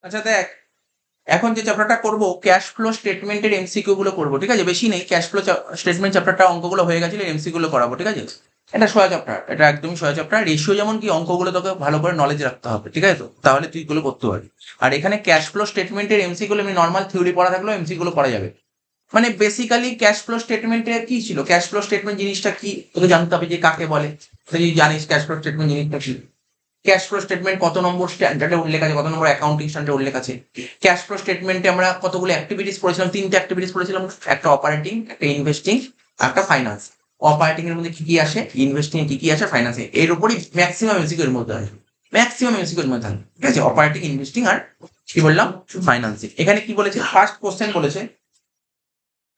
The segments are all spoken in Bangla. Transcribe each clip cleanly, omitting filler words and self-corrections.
আচ্ছা দেখ, এখন যে চ্যাপ্টারটা করব ক্যাশ ফ্লো স্টেটমেন্টের এমসিকিউ গুলো করবো, ঠিক আছে? বেশি নেই, ক্যাশ ফ্লো স্টেটমেন্ট চ্যাপ্টারটা অঙ্কগুলো হয়ে গেছিল, এমসিকিউ গুলো করাবো, ঠিক আছে? এটা সোজা চ্যাপ্টার, এটা একদমই সোজা চ্যাপ্টার। রেশিও যেমন কি, অঙ্কগুলো তোকে ভালো করে নলেজ রাখতে হবে, ঠিক আছে? তো তাহলে তুই এগুলো করতে পারবি। আর এখানে ক্যাশ ফ্লো স্টেটমেন্টের এমসিকিউ গুলো এমনি নর্মাল থিওরি পড়া থাকলেও এমসিকিউ গুলো করা যাবে। মানে বেসিক্যালি ক্যাশ ফ্লো স্টেটমেন্টে কি ছিল, ক্যাশ ফ্লো স্টেটমেন্ট জিনিসটা কি তোকে জানতে হবে, যে কাকে বলে। তুই জানিস ক্যাশ ফ্লো স্টেটমেন্ট জিনিসটা কি? ক্যাশ ফ্লো স্টেটমেন্ট কত নম্বর স্ট্যান্ডার্ডে উল্লেখ আছে, কত নম্বর অ্যাকাউন্টিং স্ট্যান্ডার্ডে উল্লেখ আছে। ক্যাশ ফ্লো স্টেটমেন্টে আমরা কতগুলো অ্যাক্টিভিটিস পড়েছিলাম, তিনটে অ্যাক্টিভিটিস পড়েছিলাম, একটা অপারেটিং, একটা ইনভেস্টিং, একটা ফাইন্যান্স। অপারেটিং এর মধ্যে কি কি আসে, ইনভেস্টিং এ কি কি আসে, ফাইন্যান্সে, এর উপরই ম্যাক্সিমাম এমসিকিউ এর মধ্যে আসে, ম্যাক্সিমাম এমসিকিউ এর মধ্যে আসে, ঠিক আছে? অপারেটিং, ইনভেস্টিং আর কি বললাম, ফাইন্যান্সিং। এখানে কি বলেছে, ফার্স্ট কোশ্চেন বলেছে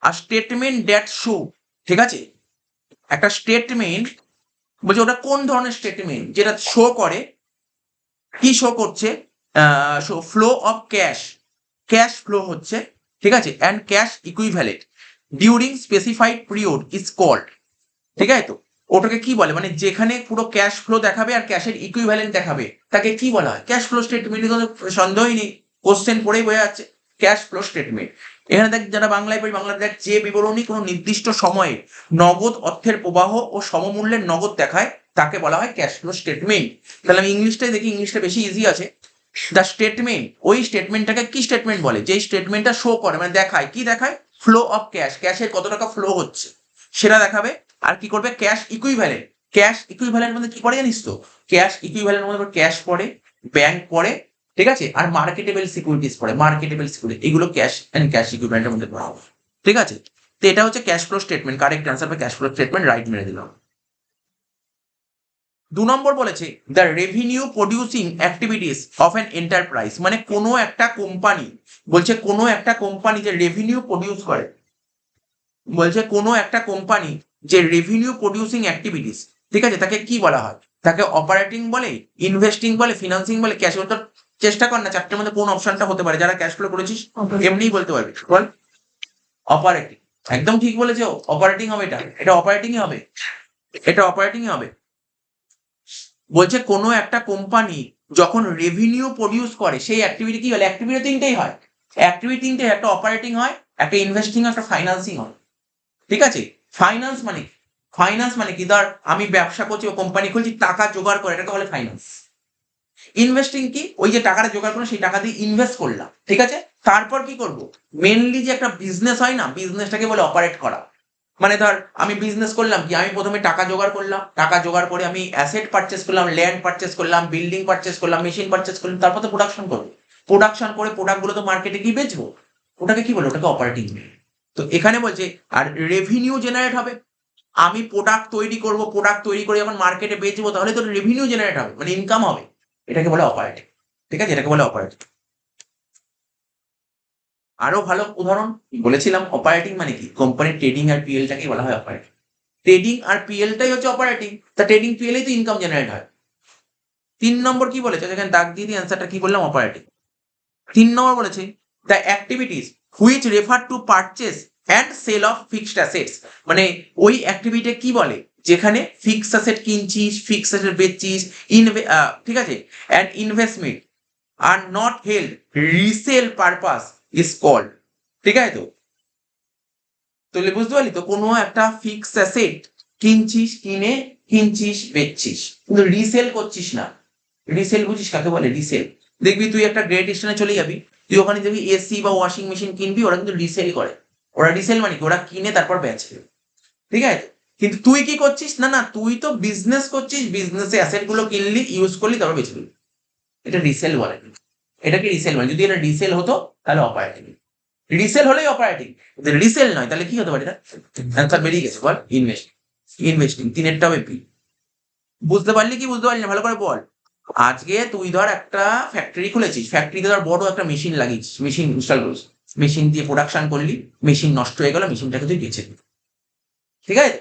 আর স্টেটমেন্ট দ্যাট শো, ঠিক আছে? একটা স্টেটমেন্ট বলছে, ওটা কোন ধরনের স্টেটমেন্ট যেটা শো করে, কি শো করছে, flow of cash, cash flow হচ্ছে, ঠিক আছে? And cash equivalent during specified period is called, ঠিক আছে? তো ওটাকে কি বলে, মানে যেখানে পুরো ক্যাশ ফ্লো দেখাবে আর ক্যাশের ইকুইভ্যালেন্ট দেখাবে, তাকে কি বলা হয়? Cash flow statement. কোনো সন্দেহই নেই, কোশ্চেন পড়েই বোঝা যাচ্ছে ক্যাশ ফ্লো স্টেটমেন্ট। এখানে দেখ, যারা বাংলায় পড়ি, বাংলা দেখ, যে বিবরণী কোনো নির্দিষ্ট সময়ে নগদ অর্থের প্রবাহ ও সমমূল্যের নগদ দেখায়, তাকে বলা হয় ক্যাশ ফ্লো স্টেটমেন্ট। তাহলে আমি ইংলিশটাই দেখি, ইংলিশটা বেশি ইজি আছে। দ্য স্টেটমেন্ট, ওই স্টেটমেন্টটাকে কি স্টেটমেন্ট বলে, যেই স্টেটমেন্টটা শো করে, মানে দেখায়, কি দেখায়, ফ্লো অফ ক্যাশ, ক্যাশের কত টাকা ফ্লো হচ্ছে সেটা দেখাবে। আর কি করবে, ক্যাশ ইকুইভ্যালেন্ট, ক্যাশ ইকুইভ্যালেন্ট মধ্যে কি পড়ে জানিস তো? ক্যাশ ইকুইভ্যালেন্ট মধ্যে ক্যাশ পড়ে, ব্যাংক পড়ে, ঠিক আছে? আর মার্কেটেবল সিকিউরিটিজ পড়ে, মার্কেটেবল সিকিউরিটি, এগুলো ক্যাশ এন্ড ক্যাশ ইকুইভ্যালেন্টের মধ্যে পড়া হবে, ঠিক আছে? তো এটা হচ্ছে cash flow statement, correct answer বা ক্যাশ ফ্লো স্টেটমেন্ট, রাইট মেরে দিলাম। 2 নম্বর বলেছে the revenue producing activities of an enterprise, মানে কোনো একটা কোম্পানি, বলছে কোনো একটা কোম্পানি যে রেভিনিউ প্রডিউস করে, বলছে কোনো একটা কোম্পানি যে রেভিনিউ প্রডিউসিং অ্যাক্টিভিটিস, ঠিক আছে, তাকে কি বলা হয়? তাকে অপারেটিং বলে, ইনভেস্টিং বলে, ফিনান্সিং বলে, ক্যাশ ফ্লো। চেষ্টা কর না চারটের মধ্যে কোন অপশনটা হতে পারে, যারা ক্যাশ ফ্লো করেছিস এমনিই বলতে পারবি, বল। অপারেটিং, একদম ঠিক বলেছে ও, অপারেটিং হবে, এটা এটা অপারেটিংই হবে, এটা অপারেটিংই হবে। বলছে কোনো একটা কোম্পানি যখন রেভিনিউ প্রডিউস করে, সেই অ্যাক্টিভিটি কি বলে, অ্যাক্টিভিটি তিনটেই হয়, অ্যাক্টিভিটি তিনটে, একটা অপারেটিং হয়, একটা ইনভেস্টিং, একটা ফাইন্যান্সিং হয়, ঠিক আছে? ফাইন্যান্স মানে, ফাইন্যান্স মানে কি, ধর আমি ব্যবসা করছি ও কোম্পানি খুলছি, টাকা জোগাড় করে, এটাকে বলে ফাইন্যান্স। ইনভেস্টিং কি, ওই যে টাকাটা জোগাড় করে সেই টাকা দিয়ে ইনভেস্ট করলাম, ঠিক আছে? তারপর কি করব, মেনলি যে একটা বিজনেস হয় না, বিজনেসটাকে বলে অপারেট করা। মানে ধর আমি বিজনেস করলাম কি, আমি প্রথমে টাকা জোগাড় করলাম, টাকা জোগাড় করে আমি অ্যাসেট পারচেস করলাম, ল্যান্ড পারচেস করলাম, বিল্ডিং পারচেস করলাম, মেশিন পারচেস করলাম, তারপর তো প্রোডাকশন করবো, প্রোডাকশন করে প্রোডাক্টগুলো তো মার্কেটে কি বেচবো, ওটাকে কি বলে, ওটাকে অপারেটিং। তো এখানে বলছে আর রেভিনিউ জেনারেট হবে, আমি প্রোডাক্ট তৈরি করব, প্রোডাক্ট তৈরি করে যখন মার্কেটে বেচবো, তাহলে তো রেভিনিউ জেনারেট হবে, মানে ইনকাম হবে, এটাকে বলে অপারেটিং, ঠিক আছে? এটাকে বলে অপারেটিং। আরো ভালো উদাহরণ বলেছিলাম, অপারেটিং মানে কি, কোম্পানির ট্রেডিং আর পিএলটাকে বলা হয় অপারেটিং। ট্রেডিং আর পিএলটাই হচ্ছে অপারেটিং, তা ট্রেডিং পিএলই তো ইনকাম জেনারেট হয়। 3 নম্বর কি বলেছে, এখানে দাগ দিয়ে দিয়ে অ্যান্সারটা কি বললাম, অপারেটিং। 3 নম্বর বলেছে the activities which refer to purchase and sale of fixed assets, মানে ওই অ্যাক্টিভিটি কি বলে, যেখানে ফিক্সড অ্যাসেট কিনছিস, ফিক্সড অ্যাসেট বেচছিস, ঠিক আছে, and investment are not held resale purpose is called, ঠিক আছে? তো তাহলে বুঝতে পারলি তো, কোনো একটা ফিক্সড অ্যাসেট কিনছিস, কিনছিস বেচছিস, কিন্তু রিসেল করছিস না। রিসেল বুঝিস কাকে বলে, রিসেল। দেখবি তুই একটা গ্রেট ইস্টার্নে চলে যাবি, তুই ওখানে দেখবি এসি বা ওয়াশিং মেশিন কিনবি, ওরা কিন্তু রিসেল করে। ওরা রিসেল মানে কি, ওরা কিনে তারপর বেচে, ঠিক আছে? কিন্তু তুই কি করছিস, না না, তুই তো বিজনেস করছিস, বিজনেসে অ্যাসেট গুলো কিনলি, ইউজ করলি, তারপর বেচলি, এটা রিসেল বলে। এটাকে রিসেল বলে। যদি এটা রিসেল হতো তাহলে অপারেটিং, রিসেল হলেই অপারেটিং, রিসেল নয় তাহলে কি হতে পারে, এটা অ্যান্সার বেরিয়ে গেছে, বল, ইনভেস্টিং। ইনভেস্টিং, তিনেরটা হবে পি। বুঝতে পারলি কি বুঝতে পারলি না, ভালো করে বল। আজকে তুই ধর একটা ফ্যাক্টরি খুলেছিস, ফ্যাক্টরিতে ধর বড় একটা মেশিন লাগিয়েছিস, মেশিন ইনস্টল করিস, মেশিন দিয়ে প্রোডাকশন করলি, মেশিন নষ্ট হয়ে গেল, মেশিনটাকে তুই বেচে দিলি, ঠিক আছে?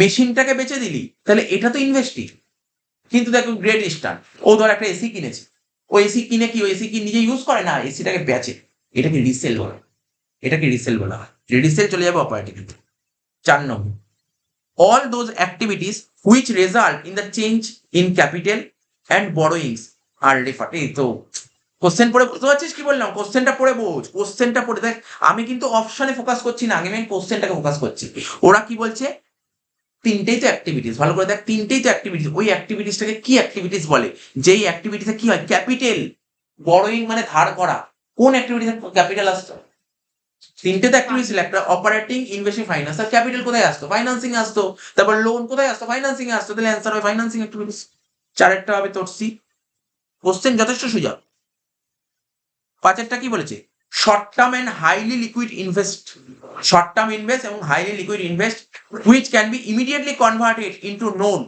মেশিনটাকে বেচে দিলি, তাহলে এটা তো ইনভেস্টিং। কিন্তু দেখো গ্রেট ইস্টার্ন, ও ধর একটা এসি কিনেছে, ও এসি কিনে কি, ও এসি কি নিজে ইউজ করে না, এসিটাকে বেচে, এটাকে রিসেল বলে, এটাকে রিসেল বলা হয়। রিসেল চলে যাবে operating. 4 number, all those activities which result in the change in capital and borrowings are referred, এই তো কোশ্চেন পড়ে বুঝতে পারছিস কি বললাম? কোশ্চেনটা পড়ে বোঝ, কোশ্চেনটা পড়ে দেখ। আমি কিন্তু অপশনে ফোকাস করছি না, আমি কোশ্চেনটাকে ফোকাস করছি। ওরা কি বলছে? তিনটেই তো অ্যাক্টিভিটিস, ভালো করে দেখ, তিনটেই তো অ্যাক্টিভিটিস। ওই অ্যাক্টিভিটিসটাকে কি অ্যাক্টিভিটিস বলে? যেই অ্যাক্টিভিটিসে কি হয়? ক্যাপিটাল বড়োইং মানে ধার করা। কোন অ্যাক্টিভিটিসে ক্যাপিটাল আসতো? তিনটে তো অ্যাক্টিভিটি ছিল, একটা অপারেটিং, ইনভেস্টিং, ফাইন্যান্স। আর ক্যাপিটাল কোথায় আসতো? ফাইন্যান্সিং আসতো। তারপর লোন কোথায় আসতো? ফাইন্যান্সিং আসতো। তাহলে অ্যান্সার হবে ফাইন্যান্সিং অ্যাক্টিভিটিস। চারেরটা হবে তোর সি। কোশ্চেন যথেষ্ট সোজা। পাঁচেরটা কি বলেছে? Short term and highly liquid invest, short term invest এবং highly liquid invest which can be immediately converted into known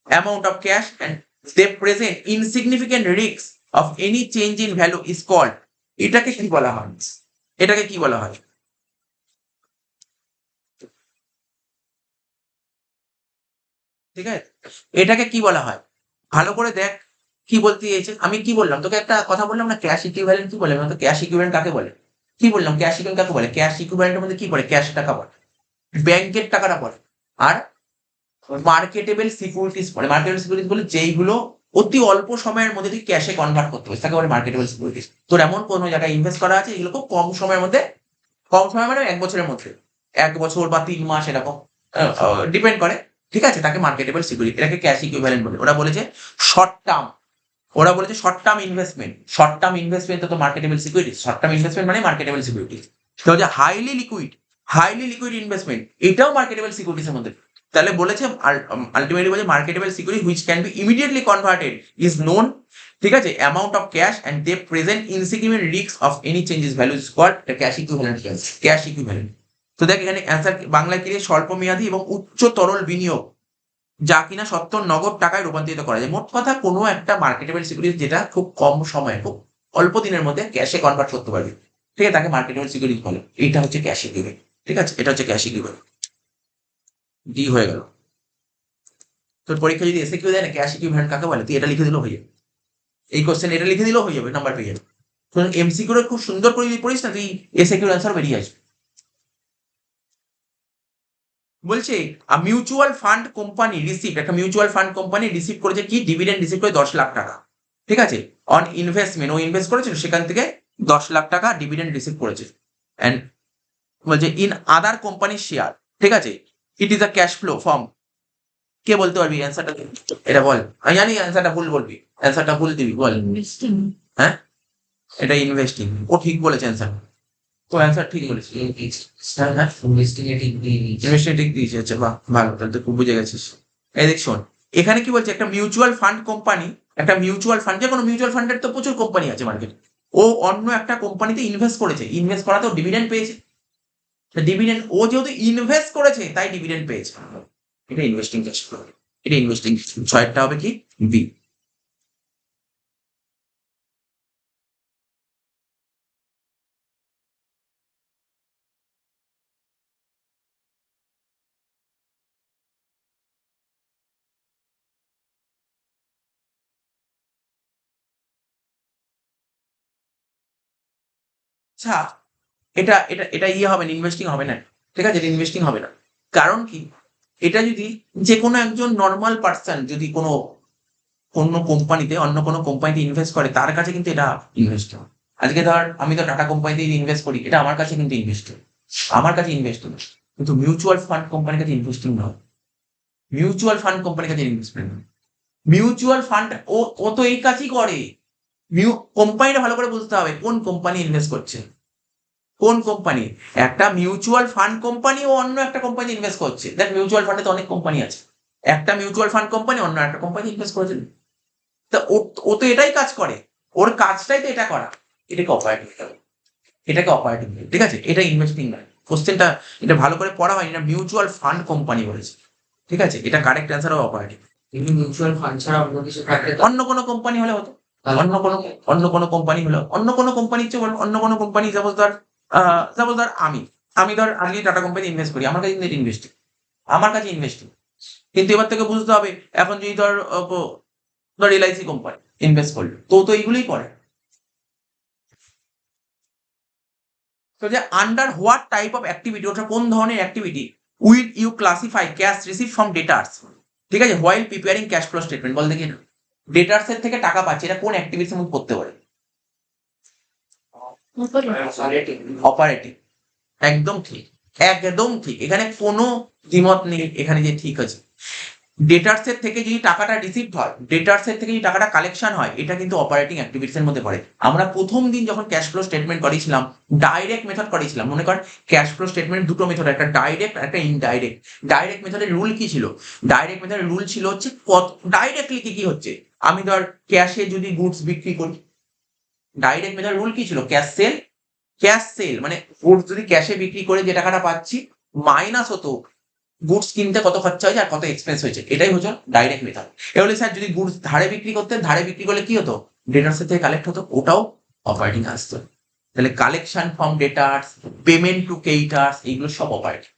amount of cash and they present insignificant risks of any change in value is called, এটাকে কি বলা হয়? এটাকে কি বলা হয়? ঠিক আছে, এটাকে কি বলা হয়? ভালো করে দেখ কি বলতে চাইছে। আমি কি বললাম তোকে? একটা কথা বললাম না, ক্যাশ ইকুইভ্যালেন্ট কি বলে? তো ক্যাশ ইকুইভ্যালেন্ট কাকে বলে? কি বললাম? ক্যাশ ইকুইভ্যালেন্ট কাকে বলে? ক্যাশ ইকুইভ্যালেন্টের মধ্যে কি পড়ে? ক্যাশ টাকা পড়ে, ব্যাংকের টাকাটা পড়ে, আর মার্কেটেবল সিকিউরিটিজ পড়ে। মার্কেটেবল সিকিউরিটিজ বলে যেইগুলো অতি অল্প সময়ের মধ্যে তুই ক্যাশে কনভার্ট করতে পারিস, তাকে বলে মার্কেটেবল সিকিউরিটিজ। তোর এমন কোনো জায়গায় ইনভেস্ট করা আছে এগুলো খুব কম সময়ের মধ্যে, কম সময় মানে 1 বছরের মধ্যে, 1 বছর বা 3 মাস এরকম ডিপেন্ড করে, ঠিক আছে, তাকে মার্কেটেবল সিকিউরিটি, এটাকে ক্যাশ ইকুইভ্যালেন্ট বলে। ওরা বলেছে শর্ট টার্ম, ওরা বলেছে short term investment, short term investment তো marketable security, short term investment মানে মার্কেটেবল সিকিউরিটি। তো হচ্ছে highly liquid, highly liquid investment, এটাও মার্কেটেবল সিকিউরিটির মধ্যে। তাহলে বলেছে আলটিমেটলি বলেছে marketable security which can be immediately converted is known, ঠিক আছে, amount of cash and they present insignificant risk of any changes value is called cash equivalent, cash equivalent. তো দেখ এখানে অ্যান্সার বাংলায় কি? স্বল্প মেয়াদী এবং উচ্চ তরল বিনিয়োগ যা কিনা সত্তর নগদ টাকায় রূপান্তরিত করা যায়। মোট কথা কোনো একটা মার্কেটেবল সিকিউরিটি যেটা খুব কম সময়ে, খুব অল্প দিনের মধ্যে ক্যাশে কনভার্ট করতে পারবে, ঠিক আছে, তাকে মার্কেটেবল সিকিউরিটি বলে। এইটা হচ্ছে ক্যাশ ইকুইভ্যালেন্ট, ঠিক আছে, এটা হচ্ছে ক্যাশ ইকুইভ্যালেন্ট। ডি হয়ে গেল। তোর পরীক্ষা যদি এসে কিউ দেয় না ক্যাশ ইকুইভ্যালেন্ট কাকে বলে, তুই এটা লিখে দিলেও হয়ে যাবে। এই কোশ্চেন এটা লিখে দিলেও হয়ে যাবে, নাম্বার পেয়ে যাবে। এমসিকিউ খুব সুন্দর করে যদি পড়িস না, তুই এসে কিউর অ্যান্সার বেরিয়ে আসবে। বলছে মিউচুয়াল ফান্ড কোম্পানি রিসিভ, একটা মিউচুয়াল ফান্ড কোম্পানি রিসিভ করেছে কি? ডিভিডেন্ড রিসিভ করে 10 লাখ টাকা, ঠিক আছে, অন ইনভেস্টমেন্ট, ও ইনভেস্ট করেছিল সেখান থেকে 10 লাখ টাকা ডিভিডেন্ড রিসিভ করেছে। এন্ড বলছে ইন আদার কোম্পানি শেয়ার, ঠিক আছে, it is a cash flow form. কে বলতে পারবি অ্যান্সারটা? এটা বল, আমি জানি অ্যান্সারটা ভুল বলবি, অ্যান্সারটা ভুল দিবি, বল। হ্যাঁ, এটা ইনভেস্টিং, ও ঠিক বলেছে অ্যান্সার, ও অ্যান্সার ঠিক বলেছে। হ্যাঁ, ইনভেস্টিং ঠিক দিয়েছে, আচ্ছা বাহ, ভালো, তাহলে তো খুব বুঝে গেছিস। এই দেখ শোন, এখানে কি বলছে? একটা মিউচুয়াল ফান্ড কোম্পানি, একটা মিউচুয়াল ফান্ড, যে কোনো মিউচুয়াল ফান্ডের তো প্রচুর কোম্পানি আছে মার্কেটে, ও অন্য একটা কোম্পানিতে ইনভেস্ট করেছে, ইনভেস্ট করাতেও ডিভিডেন্ড পেয়েছে। ডিভিডেন্ড, ও যেহেতু ইনভেস্ট করেছে তাই ডিভিডেন্ড পেয়েছে, এটা ইনভেস্টিং ক্যাশ ফ্লো, এটা ইনভেস্টিং। ছয়টা হবে কি? বি। আচ্ছা, এটা এটা এটা ইয়ে হবে না, ইনভেস্টিং হবে না, ঠিক আছে, এটা ইনভেস্টিং হবে না। কারণ কি? এটা যদি যে কোনো একজন নর্মাল পার্সন যদি কোনো অন্য কোম্পানিতে, অন্য কোনো কোম্পানিতে ইনভেস্ট করে, তার কাছে কিন্তু এটা ইনভেস্ট। আজকে ধর আমি তো টাটা কোম্পানিতে ইনভেস্ট করি, এটা আমার কাছে কিন্তু ইনভেস্ট, আমার কাছে ইনভেস্ট, কিন্তু মিউচুয়াল ফান্ড কোম্পানির কাছে ইনভেস্টিং নয়, মিউচুয়াল ফান্ড কোম্পানির কাছে ইনভেস্টমেন্ট। মিউচুয়াল ফান্ড ও ও তো এই কাজই করে। কোম্পানিটা ভালো করে বুঝতে হবে কোন কোম্পানি ইনভেস্ট করছে, কোন কোম্পানি। একটা মিউচুয়াল ফান্ড কোম্পানি ও অন্য একটা কোম্পানি ইনভেস্ট করছে। দেখ মিউচুয়াল ফান্ডে তো অনেক কোম্পানি আছে, একটা মিউচুয়াল ফান্ড কোম্পানি অন্য একটা কোম্পানি ইনভেস্ট করেছে, তা ও ও তো এটাই কাজ করে, ওর কাজটাই তো এটা করা, এটাকে অপারেটিং, এটাকে অপারেটিং, ঠিক আছে, এটা ইনভেস্টিং নয়। কোশ্চেনটা এটা ভালো করে পড়া হয়, এটা মিউচুয়াল ফান্ড কোম্পানি বলেছে, ঠিক আছে, এটা কারেক্ট অ্যান্সার হবে অপারেটিং। মিউচুয়াল ফান্ড ছাড়া অন্য কিছু থাকলে অন্য কোনো কোম্পানি হলে হতো, অন্য কোনো কোম্পানি হলো, অন্য কোনো কোম্পানি হচ্ছে, অন্য কোনো কোম্পানি, সাপোজ ধর আমি আমি ধর আজকে টাটা কোম্পানি ইনভেস্ট করি, আমার কাছে কিন্তু ইনভেস্টিং, আমার কাছে ইনভেস্টিং। কিন্তু এবার থেকে বুঝতে হবে, এখন যদি ধর ধর এলআইসি কোম্পানি ইনভেস্ট করলো, তো তো এইগুলোই করে। তো যে under what type of activity, ওটা কোন ধরনের activity, will you classify cash receive from debtors, ঠিক আছে, while preparing cash flow statement. বল দেখি, ডেটার্স এর থেকে টাকা পাচ্ছে, এটা কোন অ্যাক্টিভিটির মধ্যে করতে পারে? অপারেটিং, একদম ঠিক, একদম ঠিক, এখানে কোনো দ্বিমত নেই এখানে যে ঠিক আছে। ডেটার্সের থেকে যদি টাকাটা রিসিভ হয়, ডেটার্সের থেকে যদি টাকাটা কালেকশন হয়, এটা কিন্তু অপারেটিং অ্যাক্টিভিটিস এর মধ্যে পড়ে। আমরা প্রথম দিন যখন ক্যাশ ফ্লো স্টেটমেন্ট করেছিলাম, ডাইরেক্ট মেথড করেছিলাম, মনে কর ক্যাশ ফ্লো স্টেটমেন্ট দুটো মেথড, একটা ডাইরেক্ট একটা ইনডাইরেক্ট। ডাইরেক্ট মেথডের রুল কি ছিল? ডাইরেক্ট মেথডের রুল ছিল হচ্ছে ডাইরেক্টলি কি কি হচ্ছে, আমি ধর ক্যাশে যদি গুডস বিক্রি করি, ডাইরেক্ট মেথডের রুল কি ছিল? ক্যাশ সেল মানে গুডস যদি ক্যাশে বিক্রি করে যে টাকাটা পাচ্ছি, মাইনাস হতো গুডস কিনতে কত খরচা হয়েছে আর কত এক্সপেন্স হয়েছে, এটাই হচ্ছে ডাইরেক্ট মেথড। এবারে স্যার যদি গুডস ধারে বিক্রি করতেন, ধারে বিক্রি করলে কি হতো? ডেটার্সের থেকে কালেক্ট হতো, ওটাও অপারেটিং আসতো। তাহলে collection from debtors, payment to creditors, এইগুলো সব অপারেটিং,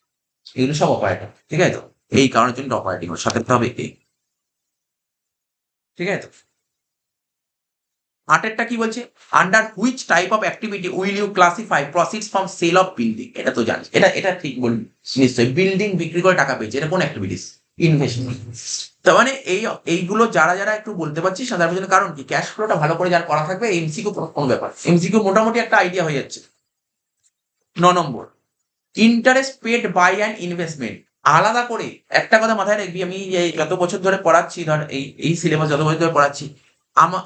এগুলো সব অপারেটিং, ঠিক আছে তো? এই কারণের জন্য অপারেটিং সাথে হবে এই, ঠিক আছে তো? আটেরটা কি বলছে? Under which type of activity will you classify proceeds from sale of building? এটা তো জানিস, এটা ঠিক বলবি নিশ্চয়ই। বিল্ডিং বিক্রি করে টাকা পেয়েছে, এটা কোন অ্যাক্টিভিটিস? ইনভেস্টমেন্ট। তার মানে এইগুলো যারা যারা একটু বলতে পারছিস সাধারণ জন্য, কারণ কি ক্যাশ ফ্লোটা ভালো করে যার করা থাকবে, এমসিকিউ কোন ব্যাপার, এমসিকিউ মোটামুটি একটা আইডিয়া হয়ে যাচ্ছে। 9 নম্বর, interest paid by an investment. আলাদা করে একটা কথা মাথায় রাখবি, আমি এই যত বছর ধরে পড়াচ্ছি, ধর এই সিলেবাস যত বছর ধরে পড়াচ্ছি,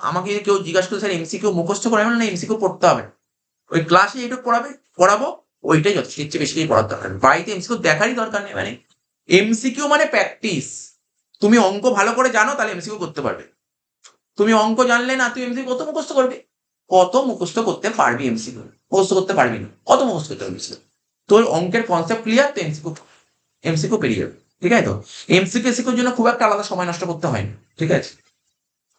আমাকে কেউ জিজ্ঞাসা করে স্যার এমসিকিউ মুখস্থ করে না, এমসিকিউ পড়তে হবে না, ওই ক্লাসে যেটুকু পড়াবো ওইটাই যথেষ্ট, এর চেয়ে বেশি কিছু পড়ার দরকার নেই, বাড়িতে এমসিকিউ দেখারই দরকার নেই। মানে এমসিকিউ মানে প্র্যাকটিস। তুমি অঙ্ক ভালো করে জানো তাহলে এমসিকিউ করতে পারবে, তুমি অঙ্ক জানলে না, তুই এমসিকিউ কত মুখস্থ করবে? কত মুখস্থ করতে পারবি এমসিকিউ? মুখস্থ করতে পারবি না, কত মুখস্থ করতে পারবি? তোর অঙ্কের কনসেপ্ট ক্লিয়ার তো এমসিকিউ পেরিয়ে যাবে, ঠিক আছে তো? এমসিকিউ এসিকিউর জন্য খুব একটা আলাদা সময় নষ্ট করতে হয় না, ঠিক আছে?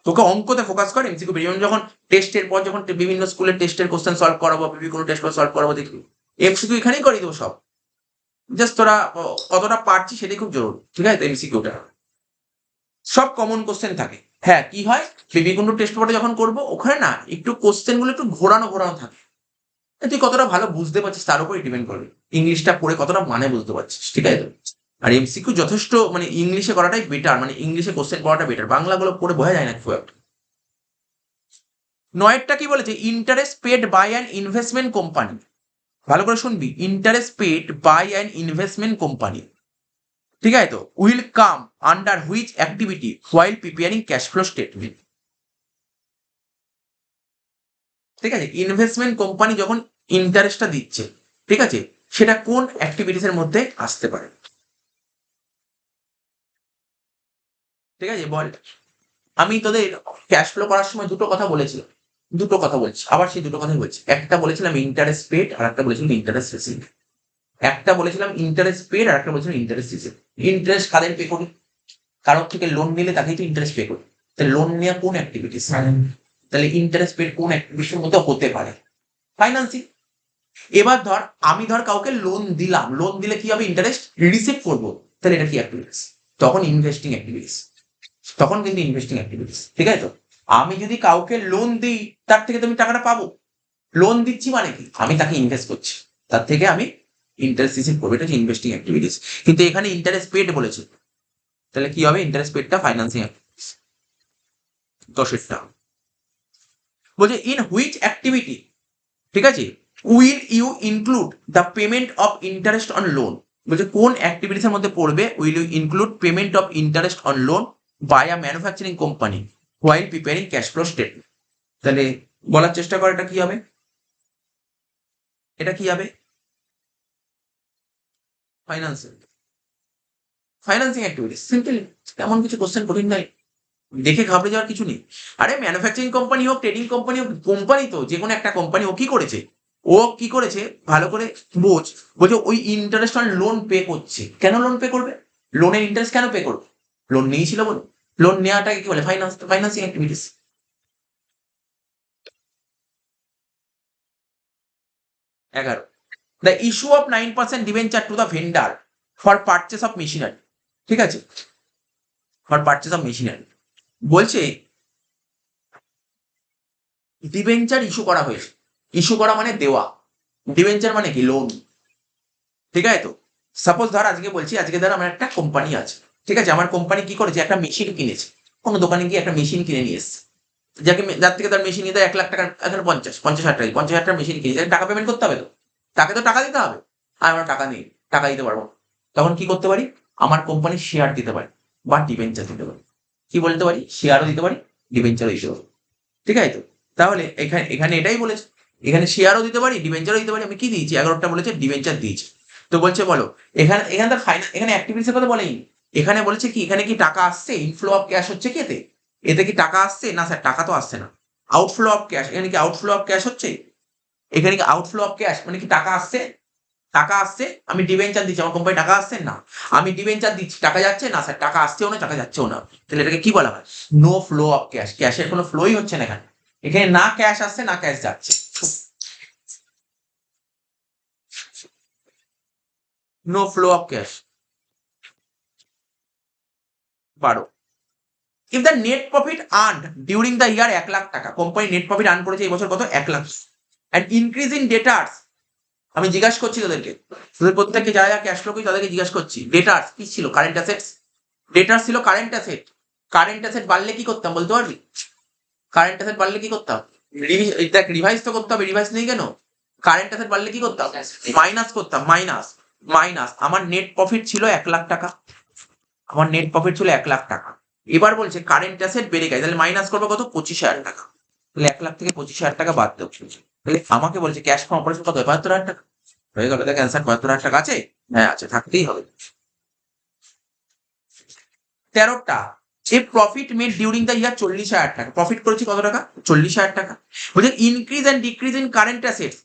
তোকে অঙ্কতে ফোকাস কর, এমসিকিউ পেরিয়ে যাবে। যখন টেস্টের পর যখন বিভিন্ন স্কুলের টেস্টের কোশ্চেন সলভ করাবো, বিভিন্ন টেস্ট সলভ করাবো, দেখবি এমসিকিউ এখানেই করিয়ে দেবো সব। জাস্ট তোরা কতটা পারছিস সেটাই খুব জরুরি, ঠিক আছে? এমসিকিউটা সব কমন কোশ্চেন থাকে। হ্যাঁ কি হয়, বিভিন্ন টেস্ট পেপারে যখন করবো ওখানে না একটু কোশ্চেন গুলো একটু ঘোরানো ঘোরানো থাকে, তুই কতটা ভালো বুঝতে পারছিস তার উপরে ডিপেন্ড করবে, ইংলিশটা পড়ে কতটা মানে বুঝতে পারছিস, ঠিক আছে? আর এমসিকিউ যথেষ্ট মানে ইংলিশে করাটাই বেটার, মানে ইংলিশে কোশ্চেন করাটা বেটার, বাংলাগুলো পড়ে বোঝা যায় না খুব একটা। 9টা কি বলেছে? Interest paid by an investment company. ভালো করে শুনবি, interest paid by an investment company, ঠিক আছে তো? Will come under which activity while preparing cash flow statement? ঠিক আছে, ইনভেস্টমেন্ট কোম্পানি যখন ইন্টারেস্টটা দিচ্ছে, ঠিক আছে, সেটা কোন অ্যাক্টিভিটিস এর মধ্যে আসতে পারে? ঠিক আছে বল। আমি তোদের ক্যাশ ফ্লো করার সময় দুটো কথা বলেছিলাম, দুটো কথা বলছি, আবার সেই দুটো কথাই বলছি। একটা বলেছিলাম ইন্টারেস্ট পেড, আর একটা বলেছিলাম ইন্টারেস্ট রিসিভ। একটা বলেছিলাম ইন্টারেস্ট পেড, আর একটা বলেছিলাম ইন্টারেস্ট রিসিভ। ইন্টারেস্ট কাদের পে করি? কারোর থেকে লোন নিলে তাকেই তো ইন্টারেস্ট পে করি। তাহলে লোন নেওয়া কোন অ্যাক্টিভিটিস? তাহলে ইন্টারেস্ট পেড কোন অ্যাক্টিভিটির মধ্যে হতে পারে? ফাইন্যান্সিং। এবার ধর আমি কাউকে লোন দিলাম, লোন দিলে কি হবে? ইন্টারেস্ট রিসিভ করবো, তাহলে এটা কি অ্যাক্টিভিটিস? তখন ইনভেস্টিং অ্যাক্টিভিটিস, তখন কিন্তু ইনভেস্টিং অ্যাক্টিভিটিস, ঠিক আছে তো? আমি যদি কাউকে লোন দিই তার থেকে তুমি টাকাটা পাবো, লোন দিচ্ছি মানে কি? আমি তাকে ইনভেস্ট করছি, তার থেকে আমি ইন্টারেস্ট রিসিভ করবো, এটা হচ্ছে ইনভেস্টিং অ্যাক্টিভিটিস। কিন্তু এখানে ইন্টারেস্ট পেড বলেছে, তাহলে কি হবে? ইন্টারেস্ট পেডটা ফাইন্যান্সিং অ্যাক্টিভিটিস। 10টা বলছে ইন হুইচ অ্যাক্টিভিটি, ঠিক আছে, will you include the payment of interest on loan? বলছে কোন অ্যাক্টিভিটিস এর মধ্যে পড়বে will you include payment of interest on loan by a manufacturing company while preparing cash flow statement? তাহলে বলার চেষ্টা কর এটা কি হবে, এটা কি হবে? Financing, financing activities, simple. তেমন কিছু কোশ্চেন কঠিন নাই, দেখে ঘাবড়ে যাওয়ার কিছু নেই। আরে ম্যানুফ্যাকচারিং কোম্পানি হোক, ট্রেডিং কোম্পানি হোক, কোম্পানি তো যে কোনো একটা কোম্পানি, ও কি করেছে? ও কি করেছে ভালো করে বোঝ। বলছে ওই ইন্টারেস্ট অন লোন পে করছে, কেন লোন পে করবে? লোনের ইন্টারেস্ট কেন পে করবে? লোন নিয়েছিল বলে। লোন নেওয়াটাকে কি বলে? Financing activities. 11, the issue of 9% debenture to the vendor for purchase of machinery, ঠিক আছে, ফর পারচেস অফ মেশিনারি। বলছে ডিবেঞ্চার ইস্যু করা হয়েছে, ইস্যু করা মানে দেওয়া, ডিবেঞ্চার মানে কি? লোন, ঠিক আছে তো? সাপোজ ধর আজকে বলছি, আজকে ধর আমার একটা কোম্পানি আছে, ঠিক আছে, আমার কোম্পানি কি করেছে? একটা মেশিন কিনেছে, কোনো দোকানে গিয়ে একটা মেশিন কিনে নিয়ে এসছে, যার থেকে তার মেশিন নিতে 1 লাখ টাকা, এখানে 50-50 হাজার টাকা, 50 হাজার টাকার মেশিন কিনেছে, টাকা পেমেন্ট করতে হবে তো, তাকে তো টাকা দিতে হবে। আর আমার টাকা নেই, টাকা দিতে পারবো না। তখন কি করতে পারি, আমার কোম্পানির শেয়ার দিতে পারি বা ডিবেঞ্চার দিতে পারি। কি বলতে পারি, শেয়ারও দিতে পারি, ডিবেঞ্চারও দিতে পারি। ঠিক আছে তো, তাহলে এখানে এখানে এটাই বলেছে, এখানে শেয়ারও দিতে পারি, ডিবেঞ্চারও দিতে পারি। আমি কি দিয়েছি, 11টা বলেছে ডিবেঞ্চার দিয়েছি। তো বলছে বলো, এখানে এখানে তার ফাইনাল, এখানে অ্যাক্টিভিটিসের কথা বলেনি, এখানে বলেছে কি, এখানে কি টাকা আসছে, ইনফ্লো অফ ক্যাশ হচ্ছে কি এতে, এতে কি টাকা আসছে, না স্যার টাকা তো আসছে না। আউটফ্লো অফ ক্যাশ, এখানে কি আউটফ্লো অফ ক্যাশ হচ্ছে, এখানে কি আউটফ্লো অফ ক্যাশ মানে কি টাকা আসছে, টাকা আসছে, আমি ডিবেঞ্চার দিচ্ছি, আমার কোম্পানি টাকা আসছে না, আমি ডিবেঞ্চার দিচ্ছি, টাকা যাচ্ছে না স্যার, টাকা আসছেও না, টাকা যাচ্ছেও না, তাহলে এটাকে কি বলা হয়, নো ফ্লো অফ ক্যাশ, ক্যাশের কোনো ফ্লোই হচ্ছে না এখানে, এখানে না ক্যাশ আসছে না ক্যাশ যাচ্ছে, no flow of cash. 12, if the net profit earned during the year 1 lakh টাকা, কোম্পানি নেট প্রফিট আর্ন করেছে এই বছর কত, 1 লাখ, অ্যান্ড ইনক্রিজ ইন ডেটার্স, আমি জিজ্ঞাসা করছি তোদেরকে, তোদের প্রত্যেককে যারা ক্যাশ ফ্লো করি তাদেরকে জিজ্ঞাসা করছি, ডেটার্স কি ছিল, কারেন্ট অ্যাসেটস, ডেটার্স ছিল কারেন্ট অ্যাসেট, কারেন্ট অ্যাসেট বাড়লে কি করতাম বলতে পারবি, কারেন্ট অ্যাসেট বাড়লে কি করতাম, দেখ রিভাইজ তো করতে হবে, রিভাইজ নেই কেন, কারেন্ট অ্যাসেট বাড়লে কি করতাম, মাইনাস করতাম, মাইনাস মাইনাস, আমার নেট প্রফিট ছিল 1 লাখ টাকা, আমার নেট প্রফিট ছিল 1 লাখ টাকা, এবার বলছে কারেন্ট অ্যাসেট বেড়ে গেছে, তাহলে মাইনাস করবো কত, 25,000 টাকা, তাহলে 1 লাখ থেকে 25,000 টাকা বাদ দেবো, তাহলে আমাকে বলছে ক্যাশ ফ্রম অপারেশন কত, 72,000 টাকা, হয়ে গেল, দেখ অ্যান্সার 72,000 টাকা আছে, হ্যাঁ আছে, থাকতেই হবে। 13টা, যে প্রফিট মেড ডিউরিং দ্য ইয়ার 40,000 টাকা, প্রফিট করেছি কত টাকা, 40,000 টাকা, বলছে increase and decrease in current assets,